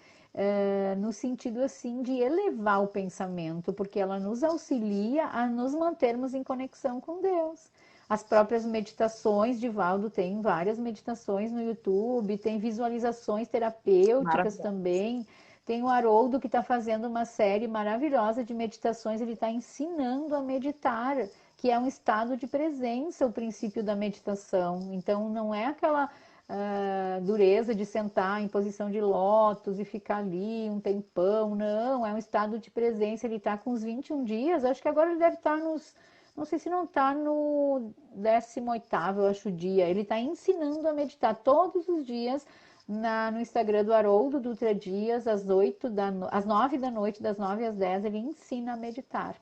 no sentido, assim, de elevar o pensamento, porque ela nos auxilia a nos mantermos em conexão com Deus. As próprias meditações, Divaldo tem várias meditações no YouTube, tem visualizações terapêuticas Maravilhoso. também. Tem o Haroldo que está fazendo uma série maravilhosa de meditações, ele está ensinando a meditar, que é um estado de presença, o princípio da meditação. Então, não é aquela dureza de sentar em posição de lótus e ficar ali um tempão, não, é um estado de presença. Ele está com uns 21 dias, acho que agora ele deve estar nos não sei se não está no 18º, eu acho, dia. Ele está ensinando a meditar todos os dias no Instagram do Haroldo Dutra Dias, às 9 da noite, das 9 às 10, ele ensina a meditar.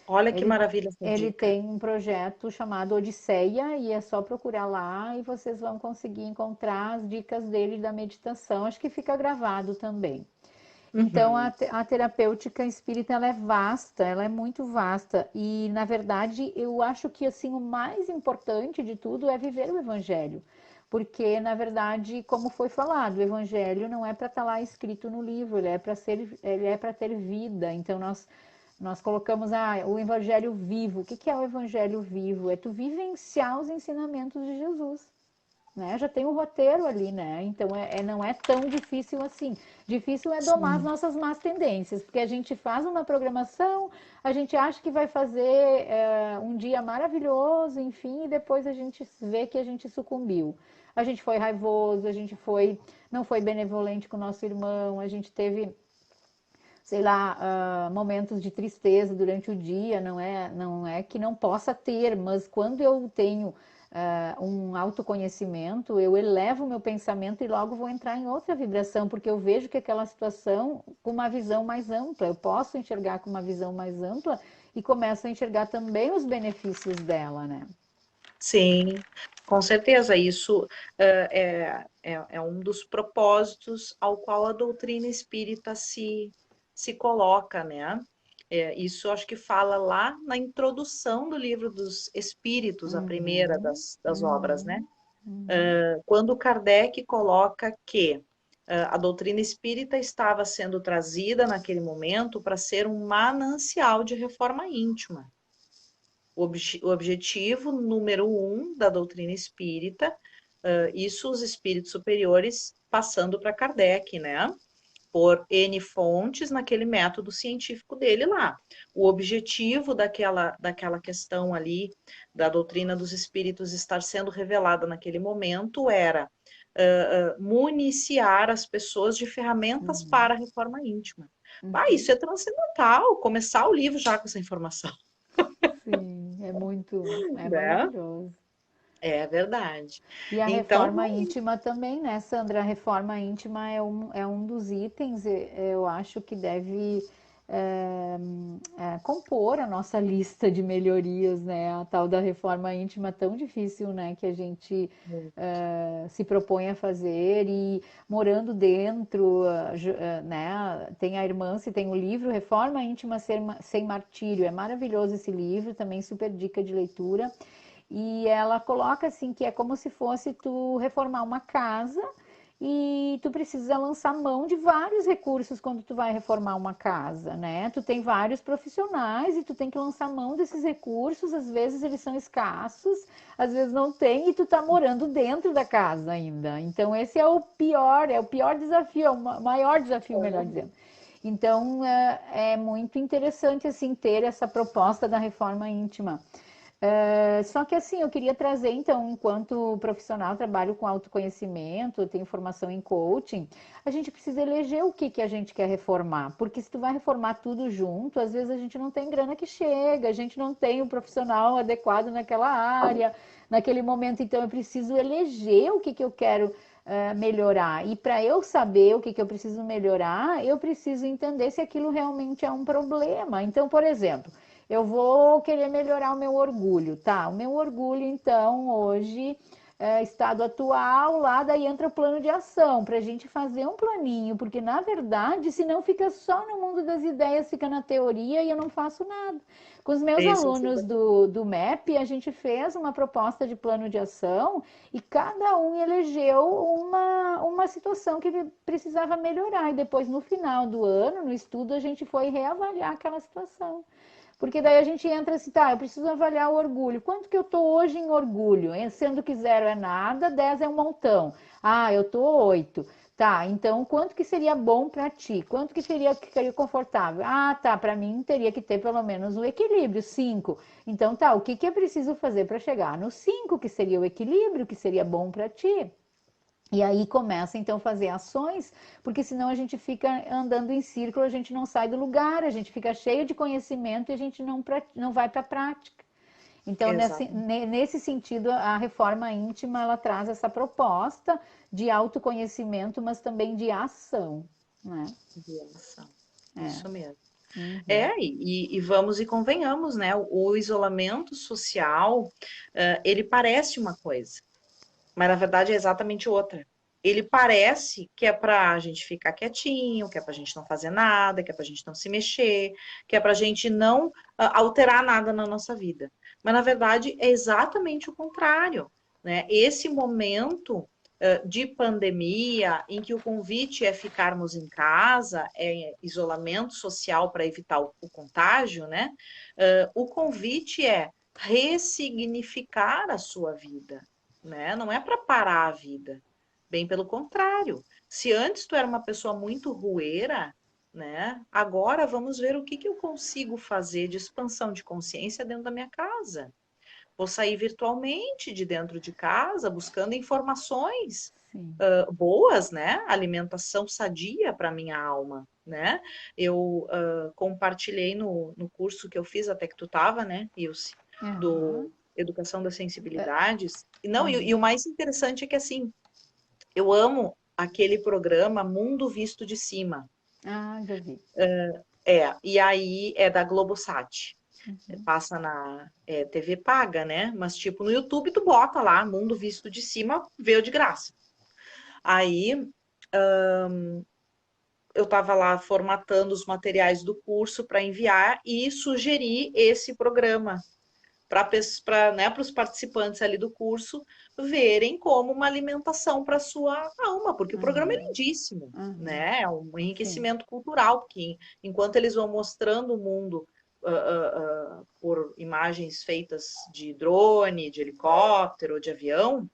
Olha que Ele, maravilha essa ele dica. tem um projeto chamado Odisseia e é só procurar lá e vocês vão conseguir encontrar as dicas dele da meditação. Acho que fica gravado também. Então, Uhum. a terapêutica espírita ela é vasta, ela é muito vasta. E, na verdade, eu acho que assim o mais importante de tudo é viver o evangelho. Porque, na verdade, como foi falado, o evangelho não é para estar lá escrito no livro, ele é para ter vida. Então, nós colocamos o evangelho vivo. O que é o evangelho vivo? É tu vivenciar os ensinamentos de Jesus, né? Já tem o roteiro ali, né? Então não é tão difícil assim. Difícil é domar as Sim. nossas más tendências, porque a gente faz uma programação, a gente acha que vai fazer um dia maravilhoso, enfim, e depois a gente vê que a gente sucumbiu. A gente foi raivoso, não foi benevolente com o nosso irmão, a gente teve, sei lá, momentos de tristeza durante o dia, não é que não possa ter, mas quando eu tenho um autoconhecimento, eu elevo o meu pensamento e logo vou entrar em outra vibração, porque eu vejo que aquela situação com uma visão mais ampla, eu posso enxergar com uma visão mais ampla e começo a enxergar também os benefícios dela, né? Sim, com certeza. Isso é um dos propósitos ao qual a doutrina espírita se coloca, né? Isso acho que fala lá na introdução do livro dos Espíritos, a primeira Uhum, das obras, né? uhum, uhum, Quando Kardec coloca que a doutrina espírita estava sendo trazida naquele momento para ser um manancial de reforma íntima. O objetivo número um da doutrina espírita, isso os espíritos superiores passando para Kardec, né? Por N fontes naquele método científico dele lá. O objetivo daquela questão ali, da doutrina dos espíritos estar sendo revelada naquele momento, era municiar as pessoas de ferramentas uhum, para a reforma íntima. uhum. Isso é transcendental, começar o livro já com essa informação, Sim, é né? maravilhoso. É verdade. E a Então, reforma íntima também, né, Sandra? A reforma íntima é um dos itens, eu acho que deve compor a nossa lista de melhorias, né? A tal da reforma íntima tão difícil, né? Que a gente se propõe a fazer e morando dentro, né? Tem a irmã, se tem o livro Reforma Íntima Sem Martírio, é maravilhoso esse livro, também super dica de leitura. E ela coloca assim que é como se fosse tu reformar uma casa e tu precisa lançar mão de vários recursos quando tu vai reformar uma casa, né? Tu tem vários profissionais e tu tem que lançar mão desses recursos, às vezes eles são escassos, às vezes não tem e tu tá morando dentro da casa ainda. Então esse é o pior desafio, é o maior desafio, melhor dizendo. Então é muito interessante assim ter essa proposta da reforma íntima. Só que assim, eu queria trazer, então, enquanto profissional, trabalho com autoconhecimento, tenho formação em coaching, a gente precisa eleger o que a gente quer reformar, porque se tu vai reformar tudo junto, às vezes a gente não tem grana que chega, a gente não tem o profissional adequado naquela área, naquele momento, então eu preciso eleger o que eu quero melhorar. E para eu saber o que eu preciso melhorar, eu preciso entender se aquilo realmente é um problema. Então, por exemplo, eu vou querer melhorar o meu orgulho, tá? O meu orgulho, então, hoje, estado atual, lá daí entra o plano de ação, para a gente fazer um planinho, porque na verdade, se não fica só no mundo das ideias, fica na teoria e eu não faço nada. Com os meus Isso, alunos do MEP, a gente fez uma proposta de plano de ação e cada um elegeu uma situação que precisava melhorar. E depois, no final do ano, no estudo, a gente foi reavaliar aquela situação. Porque daí a gente entra assim, tá, eu preciso avaliar o orgulho. Quanto que eu tô hoje em orgulho? Sendo que 0 é nada, 10 é um montão. Ah, eu tô 8. Tá, então quanto que seria bom para ti? Quanto que seria confortável? Ah, tá, para mim teria que ter pelo menos o equilíbrio, 5. Então tá, o que é preciso fazer para chegar no 5, que seria o equilíbrio, que seria bom para ti? E aí começa então a fazer ações, porque senão a gente fica andando em círculo, a gente não sai do lugar, a gente fica cheio de conhecimento e a gente não vai para a prática. Então, exato. nesse sentido, a reforma íntima ela traz essa proposta de autoconhecimento, mas também de ação, né? De ação. É. Isso mesmo. Uhum. E vamos e convenhamos, né? O isolamento social, ele parece uma coisa, mas na verdade é exatamente outra. Ele parece que é para a gente ficar quietinho, que é para a gente não fazer nada, que é para a gente não se mexer, que é para a gente não alterar nada na nossa vida. Mas na verdade é exatamente o contrário, né? Esse momento de pandemia, em que o convite é ficarmos em casa, é isolamento social para evitar o contágio, né? O convite é ressignificar a sua vida, né? Não é para parar a vida, bem pelo contrário. Se antes tu era uma pessoa muito rueira, né? Agora vamos ver o que eu consigo fazer de expansão de consciência dentro da minha casa. Vou sair virtualmente de dentro de casa, buscando informações Sim. boas, né? Alimentação sadia para minha alma, né? Eu compartilhei no curso que eu fiz, até que tu estava, né, Ilse, do Uhum. Educação das É, Sensibilidades. E, não, e uhum. o mais interessante é que, assim, eu amo aquele programa Mundo Visto de Cima. Ah, já vi. E aí é da Globosat. Uhum. Passa na TV paga, né? Mas, tipo, no YouTube tu bota lá, Mundo Visto de Cima, veio de graça. Aí eu estava lá formatando os materiais do curso para enviar e sugeri esse programa para né, os participantes ali do curso verem como uma alimentação para sua alma, porque o programa é Uhum. lindíssimo, Uhum. né? É um Sim. enriquecimento cultural, porque enquanto eles vão mostrando o mundo por imagens feitas de drone, de helicóptero, de avião,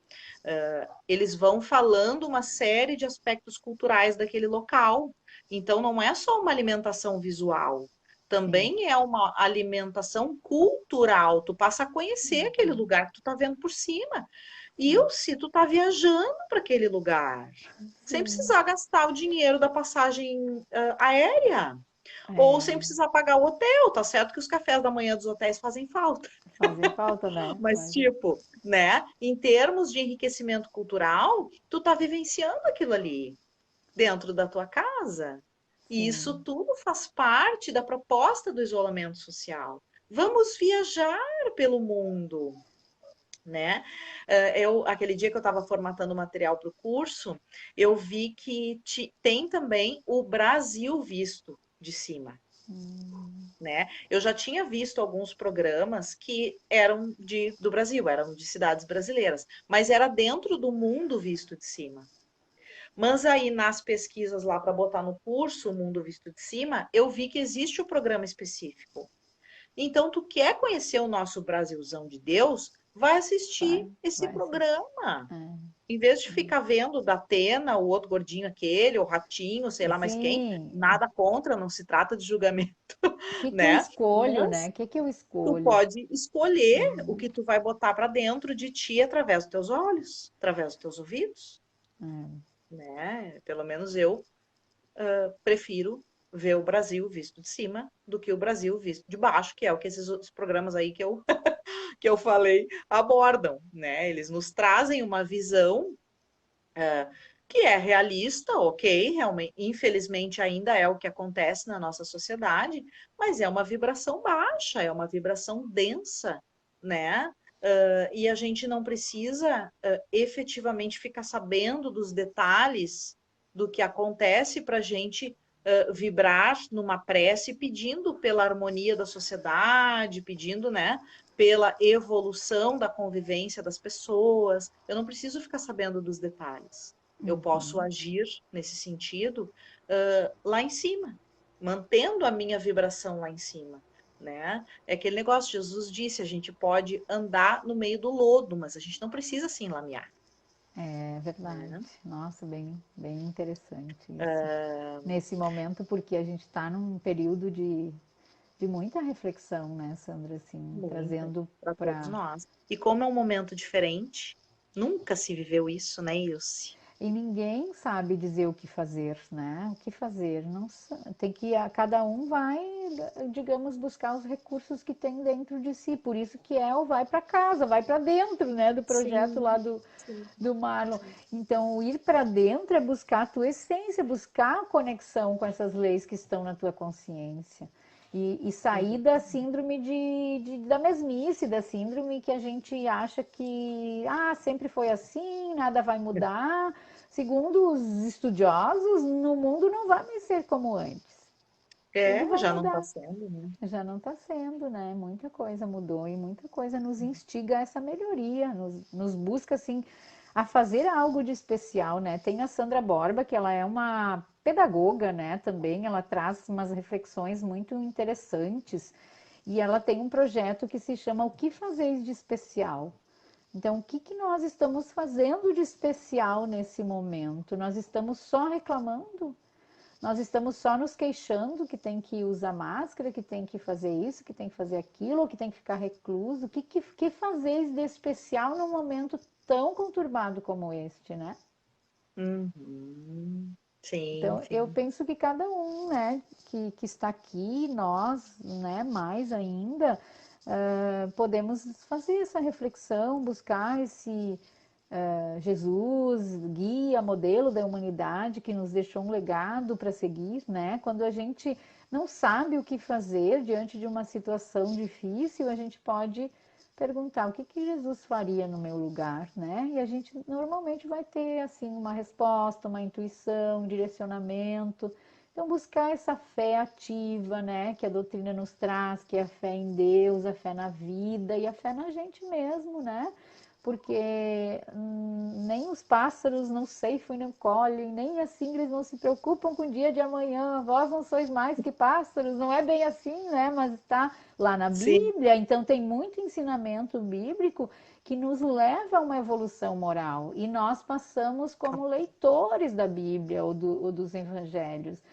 eles vão falando uma série de aspectos culturais daquele local. Então, não é só uma alimentação visual, Sim. também é uma alimentação cultural. Tu passa a conhecer aquele Uhum. lugar que tu está vendo por cima. E Sim. se tu está viajando para aquele lugar, sem Sim. precisar gastar o dinheiro da passagem aérea, ou sem É. precisar pagar o hotel, tá certo que os cafés da manhã dos hotéis fazem falta. Fazem falta, né? Mas, Mas, tipo, né, em termos de enriquecimento cultural, tu tá vivenciando aquilo ali dentro da tua casa, E isso sim. tudo faz parte da proposta do isolamento social. Vamos viajar pelo mundo, né? Aquele dia que eu estava formatando o material para o curso, eu vi que tem também o Brasil visto de cima, Hum, né? Eu já tinha visto alguns programas que eram do Brasil, eram de cidades brasileiras, mas era dentro do mundo visto de cima. Mas aí nas pesquisas lá para botar no curso o mundo visto de cima, eu vi que existe o programa específico. Então, tu quer conhecer o nosso Brasilzão de Deus, vai assistir esse vai assistir. programa. É. Em vez de ficar vendo da Atena, o outro gordinho aquele, o ratinho, sei lá mais quem, Sim. nada contra, não se trata de julgamento, O que que eu né? escolho, né? Mas O que que eu tu escolho? pode escolher o Uhum. que tu vai botar para dentro de ti através dos teus olhos, através dos teus ouvidos, É. né? Pelo menos eu prefiro ver o Brasil visto de cima do que o Brasil visto de baixo, que é o que esses outros programas aí que eu falei abordam, né? Eles nos trazem uma visão que é realista, ok, realmente, infelizmente ainda é o que acontece na nossa sociedade, mas é uma vibração baixa, é uma vibração densa, né? E a gente não precisa efetivamente ficar sabendo dos detalhes do que acontece para a gente vibrar numa prece pedindo pela harmonia da sociedade, pedindo, né, pela evolução da convivência das pessoas. Eu não preciso ficar sabendo dos detalhes. Eu posso Uhum. agir nesse sentido lá em cima, mantendo a minha vibração lá em cima, né? É aquele negócio, Jesus disse, a gente pode andar no meio do lodo, mas a gente não precisa se enlamear, É verdade. né? Nossa, bem interessante isso. Nesse momento, porque a gente está num período de muita reflexão, né, Sandra? Assim, Muita, trazendo para todos para. nós. E como é um momento diferente, nunca se viveu isso, né, Ilse? E ninguém sabe dizer o que fazer, né? O que fazer? Não tem que cada um vai, digamos, buscar os recursos que tem dentro de si. Por isso que é o vai para casa, vai para dentro, né? Do projeto lá Sim, do Marlon. sim. Então, ir para dentro é buscar a tua essência, buscar a conexão com essas leis que estão na tua consciência. E sair da síndrome da mesmice, da síndrome que a gente acha que sempre foi assim, nada vai mudar. Segundo os estudiosos, no mundo não vai mais ser como antes. Tudo vai Já não está mudar. sendo, né? Já não está sendo, né? Muita coisa mudou e muita coisa nos instiga a essa melhoria, nos busca, assim, a fazer algo de especial, né? Tem a Sandra Borba, que ela é uma pedagoga, né? Também ela traz umas reflexões muito interessantes e ela tem um projeto que se chama O que Fazeis de Especial? Então, o que que nós estamos fazendo de especial nesse momento? Nós estamos só reclamando? Nós estamos só nos queixando que tem que usar máscara, que tem que fazer isso, que tem que fazer aquilo, ou que tem que ficar recluso. Que fazeis de especial num momento tão conturbado como este, né? Uhum. Sim, Então, eu sim. penso que cada um, né, que está aqui, nós, né, mais ainda, podemos fazer essa reflexão, buscar esse Jesus, guia, modelo da humanidade, que nos deixou um legado para seguir, né? Quando a gente não sabe o que fazer diante de uma situação difícil, a gente pode perguntar o que que Jesus faria no meu lugar, né? E a gente normalmente vai ter assim uma resposta, uma intuição, um direcionamento. Então buscar essa fé ativa, né, que a doutrina nos traz, que é a fé em Deus, a fé na vida e a fé na gente mesmo, né? Porque nem os pássaros não ceifam e não colhem, nem assim eles não se preocupam com o dia de amanhã. Vós não sois mais que pássaros, não é bem assim, né? Mas está lá na Sim. Bíblia, então tem muito ensinamento bíblico que nos leva a uma evolução moral. E nós passamos como leitores da Bíblia ou dos evangelhos.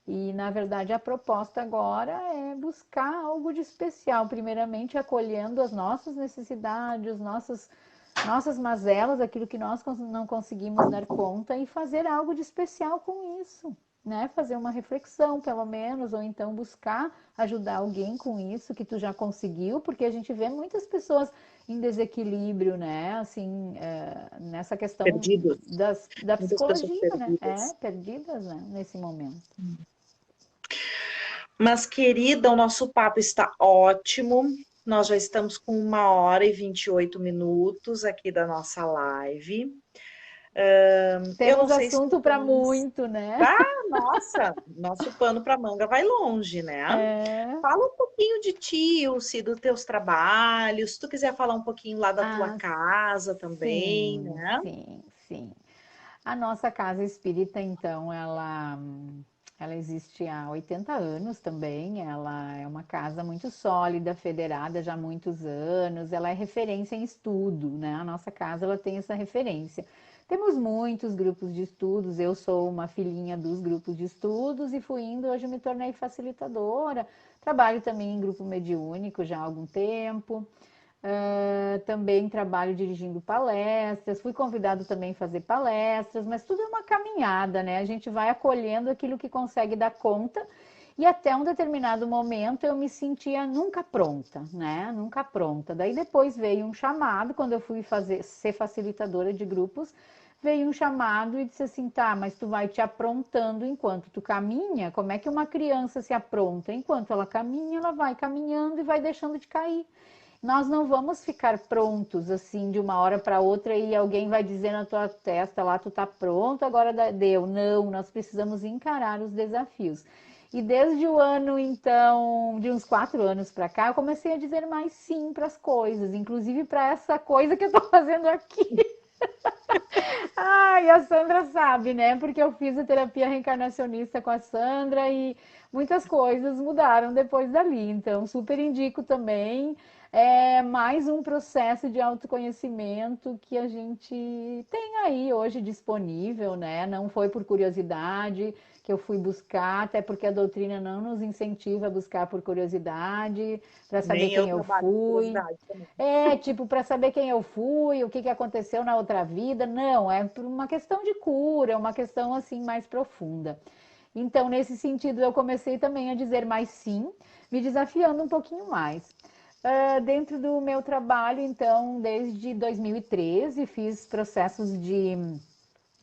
E, na verdade, a proposta agora é buscar algo de especial, primeiramente acolhendo as nossas necessidades, nossas mazelas, aquilo que nós não conseguimos dar conta e fazer algo de especial com isso, né? Fazer uma reflexão, pelo menos, ou então buscar ajudar alguém com isso que tu já conseguiu, porque a gente vê muitas pessoas em desequilíbrio, né? Assim, nessa questão Perdidos. da Muitas pessoas psicologia, né? perdidas. Perdidas, né? Nesse momento. Mas, querida, o nosso papo está ótimo. Nós já estamos com 1h28 aqui da nossa live. Eu não Temos sei se tu assunto para tens. muito, né? Ah, nossa, nosso pano para manga vai longe, né? É. Fala um pouquinho de ti, Ilse, dos teus trabalhos. Se tu quiser falar um pouquinho lá da tua Ah, casa também, sim, né? sim, sim. A nossa casa espírita, então, ela existe há 80 anos também. Ela é uma casa muito sólida, federada já há muitos anos. Ela é referência em estudo, né? A nossa casa ela tem essa referência. Temos muitos grupos de estudos. Eu sou uma filhinha dos grupos de estudos e fui indo, hoje me tornei facilitadora. Trabalho também em grupo mediúnico já há algum tempo. Também trabalho dirigindo palestras, fui convidado também a fazer palestras, mas tudo é uma caminhada, né? A gente vai acolhendo aquilo que consegue dar conta e até um determinado momento eu me sentia nunca pronta, né? Nunca pronta. Daí depois veio um chamado, quando eu fui ser facilitadora de grupos, veio um chamado e disse assim, tá, mas tu vai te aprontando enquanto tu caminha. Como é que uma criança se apronta? Enquanto ela caminha, ela vai caminhando e vai deixando de cair. Nós não vamos ficar prontos assim de uma hora para outra e alguém vai dizer na tua testa lá, tu tá pronto, agora deu. Não, nós precisamos encarar os desafios. E desde o ano, então, de uns 4 anos para cá, eu comecei a dizer mais sim para as coisas, inclusive para essa coisa que eu estou fazendo aqui. Ah, e a Sandra sabe, né? Porque eu fiz a terapia reencarnacionista com a Sandra e muitas coisas mudaram depois dali. Então, super indico também. É mais um processo de autoconhecimento que a gente tem aí hoje disponível, né? Não foi por curiosidade que eu fui buscar, até porque a doutrina não nos incentiva a buscar por curiosidade, para saber Nem eu quem eu trabalho com fui. curiosidade também. É, tipo, para saber quem eu fui, o que que aconteceu na outra vida. Não, é por uma questão de cura, é uma questão assim mais profunda. Então, nesse sentido, eu comecei também a dizer mais sim, me desafiando um pouquinho mais. Dentro do meu trabalho, então, desde 2013, fiz processos de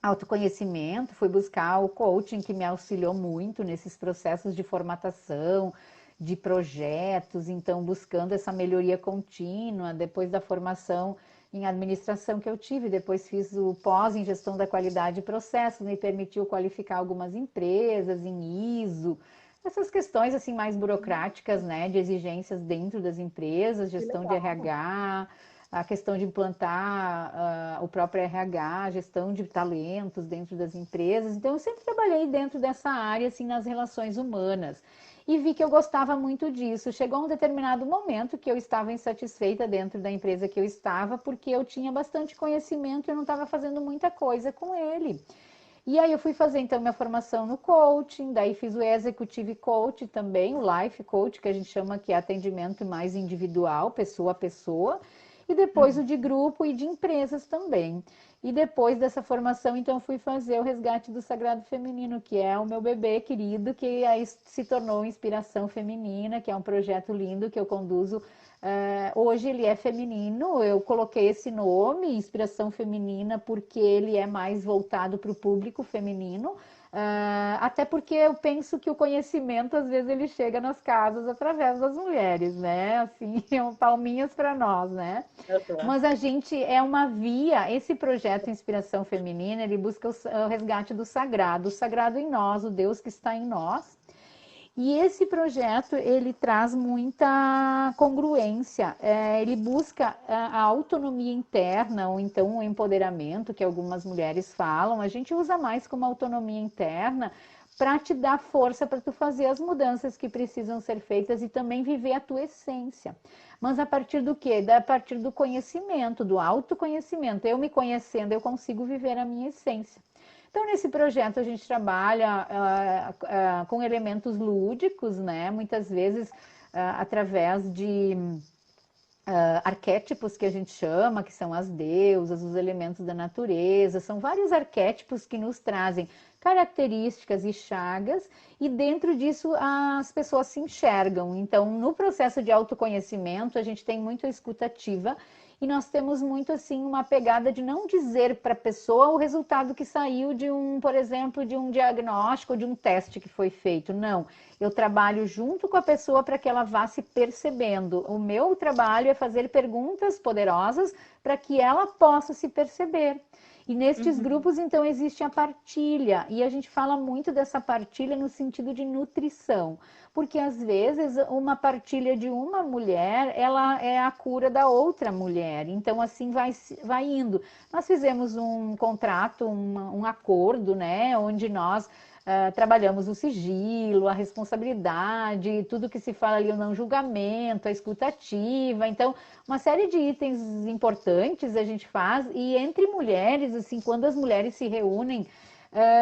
autoconhecimento, fui buscar o coaching que me auxiliou muito nesses processos de formatação, de projetos, então buscando essa melhoria contínua, depois da formação em administração que eu tive, depois fiz o pós em gestão da qualidade de processos, me permitiu qualificar algumas empresas em ISO, essas questões assim mais burocráticas, né, de exigências dentro das empresas, Que gestão de legal. RH, a questão de implantar o próprio RH, gestão de talentos dentro das empresas. Então, eu sempre trabalhei dentro dessa área, assim, nas relações humanas. E vi que eu gostava muito disso. Chegou um determinado momento que eu estava insatisfeita dentro da empresa que eu estava, porque eu tinha bastante conhecimento e eu não estava fazendo muita coisa com ele. E aí eu fui fazer então minha formação no coaching, daí fiz o executive coach também, o life coach, que a gente chama que é atendimento mais individual, pessoa a pessoa, e depois o de grupo e de empresas também. E depois dessa formação, então, fui fazer o resgate do sagrado feminino, que é o meu bebê querido, que aí se tornou Inspiração Feminina, que é um projeto lindo que eu conduzo. Hoje ele é feminino, eu coloquei esse nome, Inspiração Feminina, porque ele é mais voltado para o público feminino, até porque eu penso que o conhecimento, às vezes, ele chega nas casas através das mulheres, né? Assim, palminhas para nós, né? Uhum. Mas a gente é uma via, esse projeto Inspiração Feminina, ele busca o resgate do sagrado em nós, o Deus que está em nós. E esse projeto, ele traz muita congruência, ele busca a autonomia interna, ou então o empoderamento, que algumas mulheres falam, a gente usa mais como autonomia interna, para te dar força para tu fazer as mudanças que precisam ser feitas e também viver a tua essência. Mas a partir do quê? A partir do conhecimento, do autoconhecimento. Eu me conhecendo, eu consigo viver a minha essência. Então, nesse projeto, a gente trabalha com elementos lúdicos, né? Muitas vezes através de arquétipos que a gente chama, que são as deusas, os elementos da natureza, são vários arquétipos que nos trazem características e chagas, e dentro disso as pessoas se enxergam. Então, no processo de autoconhecimento, a gente tem muito a escutativa e nós temos muito assim uma pegada de não dizer para a pessoa o resultado que saiu de por exemplo, de um diagnóstico, de um teste que foi feito. Não, eu trabalho junto com a pessoa para que ela vá se percebendo. O meu trabalho é fazer perguntas poderosas para que ela possa se perceber. E nestes grupos, então, existe a partilha, e a gente fala muito dessa partilha no sentido de nutrição, porque às vezes uma partilha de uma mulher, ela é a cura da outra mulher, então assim vai indo. Nós fizemos um contrato, um acordo, né, onde nós trabalhamos o sigilo, a responsabilidade, tudo que se fala ali, o não julgamento, a escutativa. Então, uma série de itens importantes a gente faz. E entre mulheres, assim, quando as mulheres se reúnem,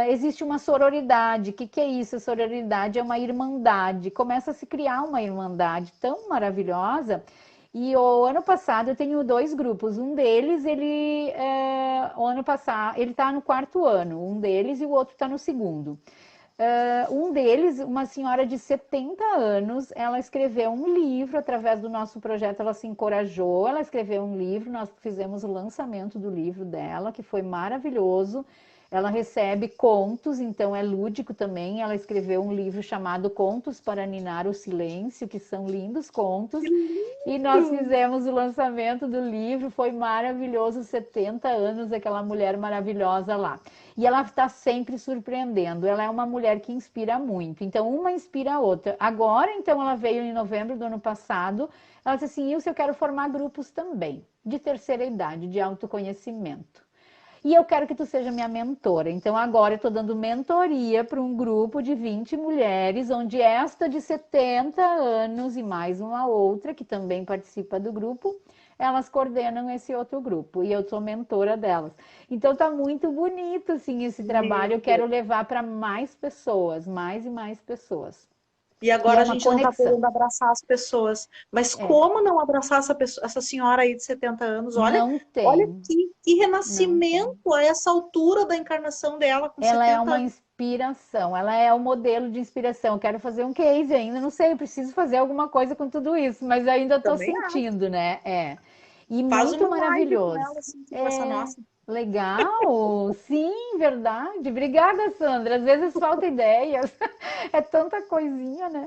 existe uma sororidade. O que é isso? A sororidade é uma irmandade. Começa a se criar uma irmandade tão maravilhosa. E o ano passado eu tenho 2 grupos. Um deles, o ano passado, ele está no 4º ano, um deles, e o outro está no 2º. Um deles, uma senhora de 70 anos, ela escreveu um livro através do nosso projeto, ela se encorajou, ela escreveu um livro, nós fizemos o lançamento do livro dela, que foi maravilhoso. Ela recebe contos, então é lúdico também. Ela escreveu um livro chamado Contos para Ninar o Silêncio, que são lindos contos. E nós fizemos o lançamento do livro, foi maravilhoso, 70 anos, aquela mulher maravilhosa lá. E ela está sempre surpreendendo, ela é uma mulher que inspira muito, então uma inspira a outra. Agora, então, ela veio em novembro do ano passado, ela disse assim, Ilse, eu quero formar grupos também, de terceira idade, de autoconhecimento. E eu quero que tu seja minha mentora. Então, agora eu estou dando mentoria para um grupo de 20 mulheres, onde esta de 70 anos e mais uma outra, que também participa do grupo, elas coordenam esse outro grupo. E eu sou mentora delas. Então, tá muito bonito, assim, esse trabalho. Eu quero levar para mais pessoas, mais e mais pessoas. E agora é a gente não está podendo abraçar as pessoas. Mas como não abraçar essa senhora aí de 70 anos? Olha, Não tem. olha que renascimento a essa altura da encarnação dela com ela 70 é uma anos. inspiração, ela é o modelo de inspiração. Eu quero fazer um case ainda, não sei, eu preciso fazer alguma coisa com tudo isso, mas ainda estou sentindo, né? E Faz muito uma live com maravilhoso. ela, assim, tipo essa nossa. Legal, sim, verdade. Obrigada, Sandra. Às vezes falta ideias, é tanta coisinha, né?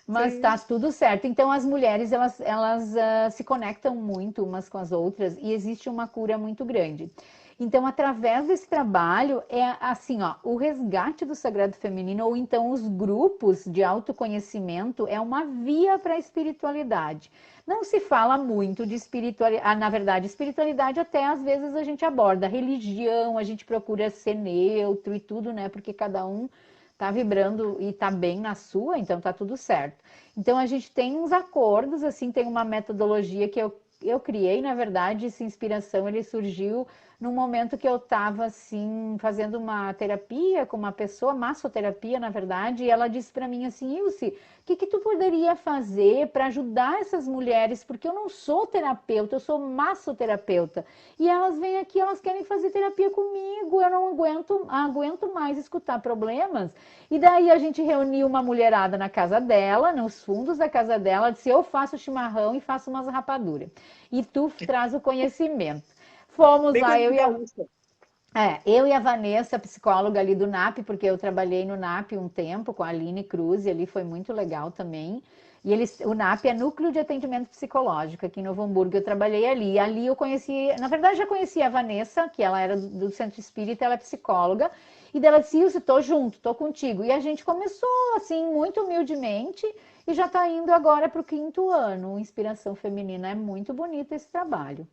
Mas tá tudo certo. Então, as mulheres, elas se conectam muito umas com as outras e existe uma cura muito grande. Então, através desse trabalho, é assim, ó, o resgate do sagrado feminino, ou então os grupos de autoconhecimento, é uma via para a espiritualidade. Não se fala muito de espiritualidade, na verdade, espiritualidade até às vezes a gente aborda. Religião, a gente procura ser neutro e tudo, né? Porque cada um tá vibrando e tá bem na sua, então tá tudo certo. Então a gente tem uns acordos, assim, tem uma metodologia que eu criei, na verdade, essa inspiração, ele surgiu num momento que eu estava, assim, fazendo uma terapia com uma pessoa, massoterapia, na verdade, e ela disse para mim assim, Ilse, o que tu poderia fazer para ajudar essas mulheres? Porque eu não sou terapeuta, eu sou massoterapeuta. E elas vêm aqui, elas querem fazer terapia comigo, eu não aguento mais escutar problemas. E daí a gente reuniu uma mulherada na casa dela, nos fundos da casa dela, disse, eu faço chimarrão e faço umas rapaduras. E tu traz o conhecimento. Fomos lá, eu e a Vanessa, psicóloga ali do NAP, porque eu trabalhei no NAP um tempo com a Aline Cruz, e ali foi muito legal também. E o NAP é Núcleo de Atendimento Psicológico, aqui em Novo Hamburgo, eu trabalhei ali. Ali eu conheci, na verdade já conhecia a Vanessa, que ela era do Centro Espírita, ela é psicóloga, e dela disse, Ilse, tô junto, tô contigo. E a gente começou, assim, muito humildemente, e já tá indo agora para o 5º ano. Inspiração Feminina, é muito bonito esse trabalho.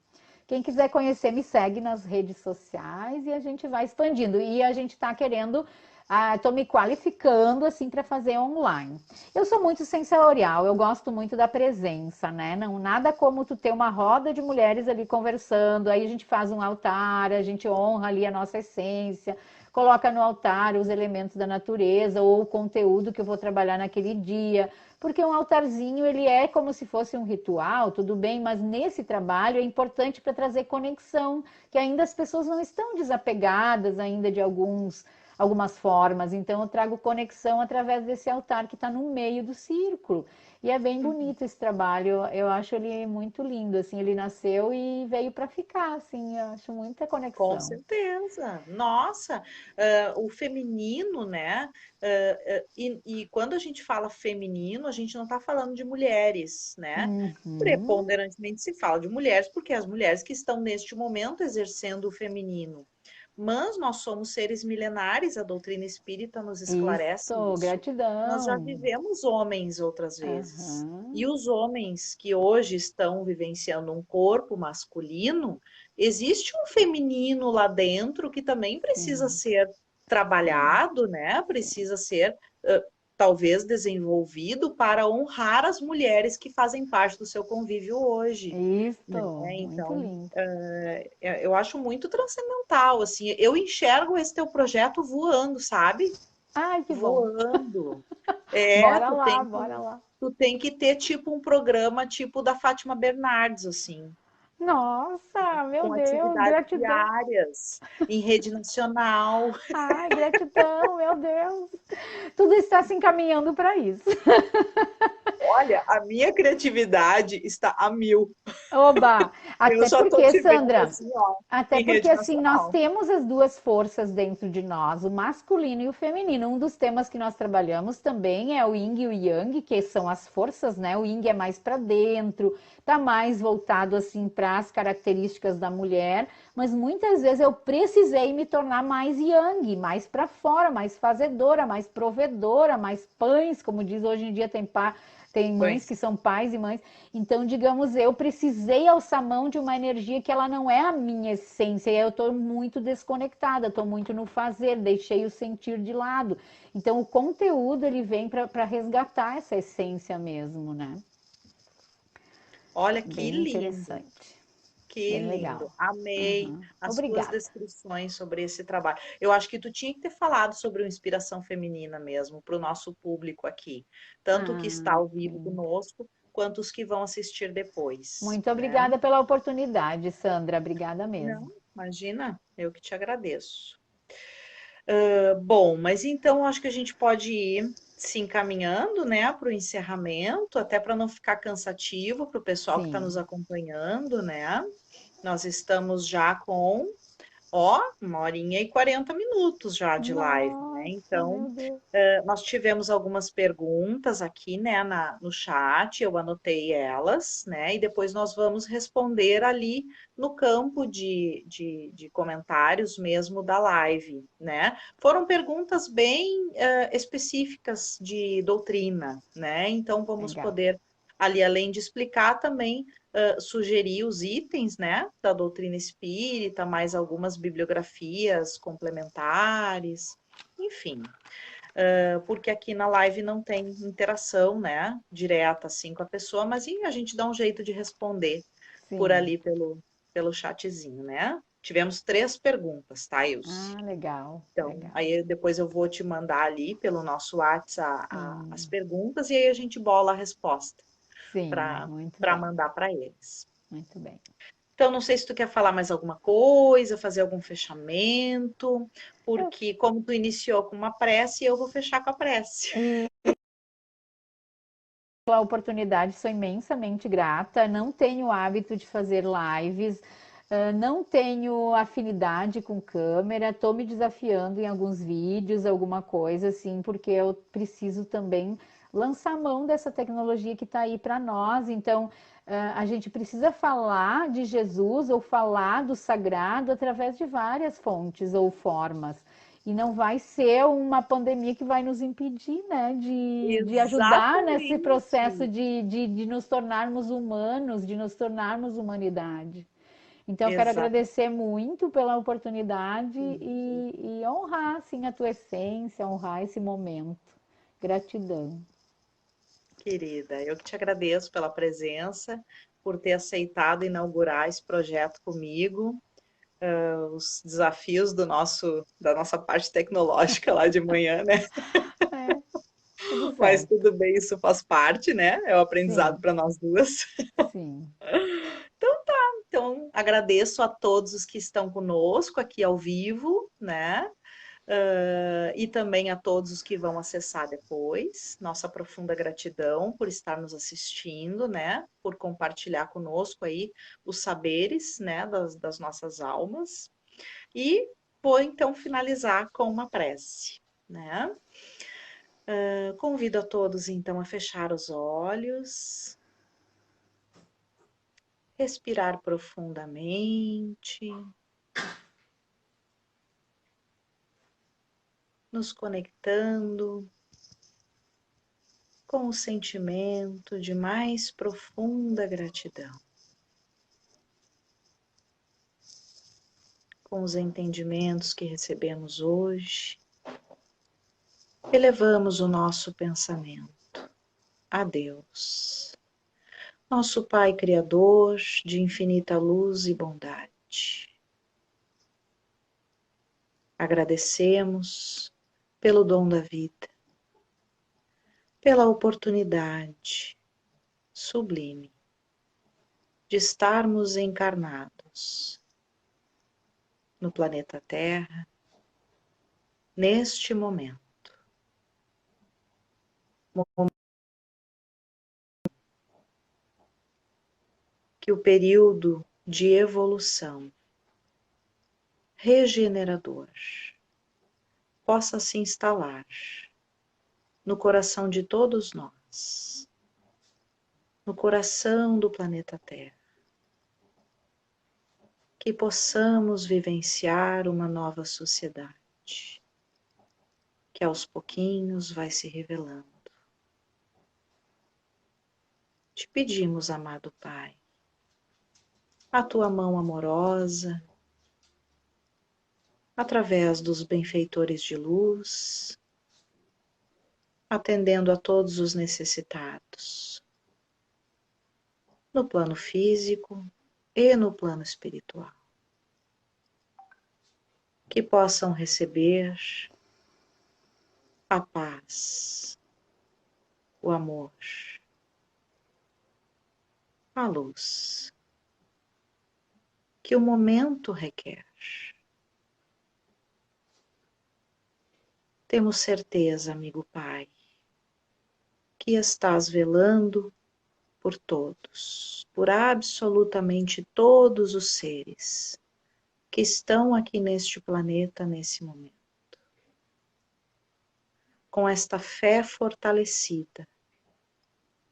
Quem quiser conhecer, me segue nas redes sociais e a gente vai expandindo. E a gente está querendo, estou me qualificando assim para fazer online. Eu sou muito sensorial, eu gosto muito da presença, né? Não, nada como tu ter uma roda de mulheres ali conversando, aí a gente faz um altar, a gente honra ali a nossa essência, coloca no altar os elementos da natureza ou o conteúdo que eu vou trabalhar naquele dia. Porque um altarzinho, ele é como se fosse um ritual, tudo bem, mas nesse trabalho é importante para trazer conexão, que ainda as pessoas não estão desapegadas ainda de algumas formas. Então, eu trago conexão através desse altar que está no meio do círculo. E é bem bonito esse trabalho, eu acho ele muito lindo, assim, ele nasceu e veio para ficar, assim, eu acho muita Com conexão. certeza. Nossa, o feminino, né? E quando a gente fala feminino, a gente não está falando de mulheres, né? Uhum, Preponderantemente se fala de mulheres, porque é as mulheres que estão neste momento exercendo o feminino. Mas nós somos seres milenares, a doutrina espírita nos esclarece isso, isso. Nós já gratidão. vivemos homens outras vezes. E Aham, os homens que hoje estão vivenciando um corpo masculino, existe um feminino lá dentro que também precisa sim, ser sim, trabalhado, né? sim. Precisa ser talvez desenvolvido para honrar as mulheres que fazem parte do seu convívio hoje, né? Isso, muito Então, lindo. eu acho muito transcendental, assim, eu enxergo esse teu projeto voando, sabe? Ai, que bom. Voando. Bora Tu lá, tem bora que, lá. tu tem que ter tipo um programa tipo da Fátima Bernardes, assim, Nossa, meu com Deus, atividades gratidão. diárias, em rede nacional. Ai, gratidão, meu Deus. Tudo está se encaminhando para isso. Olha, a minha criatividade está a mil. Oba! Eu Até já estou porque, te vendo Sandra, assim, ó, até em porque rede assim nós nacional. temos as duas forças dentro de nós, o masculino e o feminino. Um dos temas que nós trabalhamos também é o yin e o yang, que são as forças, né? O yin é mais para dentro, tá mais voltado assim para as características da mulher, mas muitas vezes eu precisei me tornar mais yang, mais para fora, mais fazedora, mais provedora, mais pães, como diz hoje em dia tem mães que Pois. são pais e mães. Então, digamos, eu precisei alçar mão de uma energia que ela não é a minha essência, e eu estou muito desconectada, estou muito no fazer, deixei o sentir de lado. Então, o conteúdo ele vem para resgatar essa essência mesmo, né? Olha que Bem lindo, interessante, que bem legal. lindo. Amei Uhum. as tuas Obrigada. descrições sobre esse trabalho. Eu acho que tu tinha que ter falado sobre o Inspiração Feminina mesmo, para o nosso público aqui, tanto o que está Ah, ao vivo lindo. conosco, quanto os que vão assistir depois, Muito né? obrigada pela oportunidade, Sandra. Obrigada mesmo. Não, imagina, eu que te agradeço. Bom, mas então acho que a gente pode ir se encaminhando, né, para o encerramento, até para não ficar cansativo para o pessoal que está nos Sim. acompanhando, né? Nós estamos já com, ó, 1h40 já de live, né? Nossa, Então, meu Deus. nós tivemos algumas perguntas aqui, né, no chat, eu anotei elas, né, e depois nós vamos responder ali no campo de comentários mesmo da live, né? Foram perguntas bem específicas de doutrina, né? Então vamos Legal. poder ali, além de explicar, também sugerir os itens, né, da doutrina espírita, mais algumas bibliografias complementares, enfim, porque aqui na live não tem interação, né, direta assim com a pessoa, mas a gente dá um jeito de responder por Sim. ali pelo chatzinho, né? Tivemos 3 perguntas, tá, Ilse? Ah, legal, Então, legal. aí depois eu vou te mandar ali pelo nosso WhatsApp as Sim, perguntas e aí a gente bola a resposta sim, para muito para bem, mandar para eles. muito bem. Então, não sei se tu quer falar mais alguma coisa, fazer algum fechamento, Eu, porque como tu iniciou com uma prece, eu vou fechar com a prece. e pela oportunidade, sou imensamente grata. Não tenho hábito de fazer lives, não tenho afinidade com câmera, estou me desafiando em alguns vídeos, alguma coisa assim, porque eu preciso também lançar mão dessa tecnologia que está aí para nós. Então, a gente precisa falar de Jesus ou falar do sagrado através de várias fontes ou formas. E não vai ser uma pandemia que vai nos impedir, né, de ajudar nesse processo Exatamente. de nos tornarmos humanos, de nos tornarmos humanidade. Então, eu quero Exato, agradecer muito pela oportunidade e honrar, assim, a tua essência, honrar esse momento. Gratidão. querida. Eu que te agradeço pela presença, por ter aceitado inaugurar esse projeto comigo. Os desafios da nossa parte tecnológica lá de manhã, né? É, tudo Mas certo. tudo bem, isso faz parte, né? É o aprendizado Sim, para nós duas. sim. Então, agradeço a todos os que estão conosco aqui ao vivo, né? E também a todos os que vão acessar depois. Nossa profunda gratidão por estar nos assistindo, né? Por compartilhar conosco aí os saberes, né? Das nossas almas. E vou então finalizar com uma prece, né? Convido a todos então a fechar os olhos, respirar profundamente, nos conectando com o sentimento de mais profunda gratidão, com os entendimentos que recebemos hoje. Elevamos o nosso pensamento a Deus, nosso Pai Criador de infinita luz e bondade. Agradecemos pelo dom da vida, pela oportunidade sublime de estarmos encarnados no planeta Terra, neste momento. Que o período de evolução regenerador possa se instalar no coração de todos nós, no coração do planeta Terra, que possamos vivenciar uma nova sociedade, que aos pouquinhos vai se revelando. Te pedimos, amado Pai, a tua mão amorosa, através dos benfeitores de luz, atendendo a todos os necessitados, no plano físico e no plano espiritual. Que possam receber a paz, o amor, a luz que o momento requer. Temos certeza, amigo Pai, que estás velando por todos, por absolutamente todos os seres que estão aqui neste planeta nesse momento. Com esta fé fortalecida,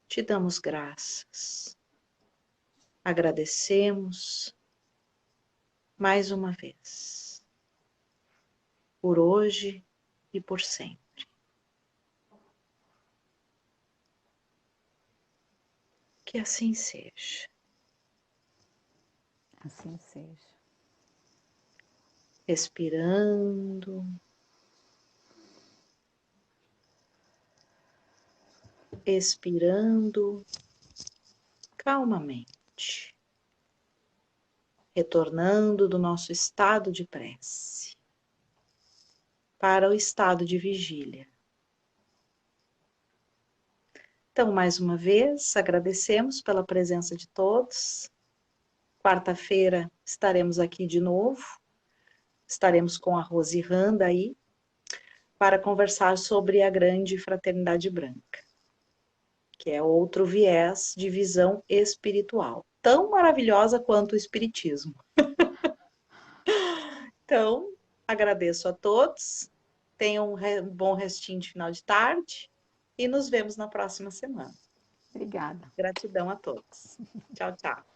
te damos graças. Agradecemos mais uma vez, por hoje e por sempre. Que assim seja. Assim seja. Respirando. Expirando calmamente. Retornando do nosso estado de prece para o estado de vigília. Então, mais uma vez, agradecemos pela presença de todos. Quarta-feira estaremos aqui de novo. Estaremos com a Rose Randa aí para conversar sobre a grande fraternidade branca, que é outro viés de visão espiritual, tão maravilhosa quanto o espiritismo. Então, agradeço a todos. Tenham um bom restinho de final de tarde e nos vemos na próxima semana. Obrigada. Gratidão a todos. Tchau, tchau.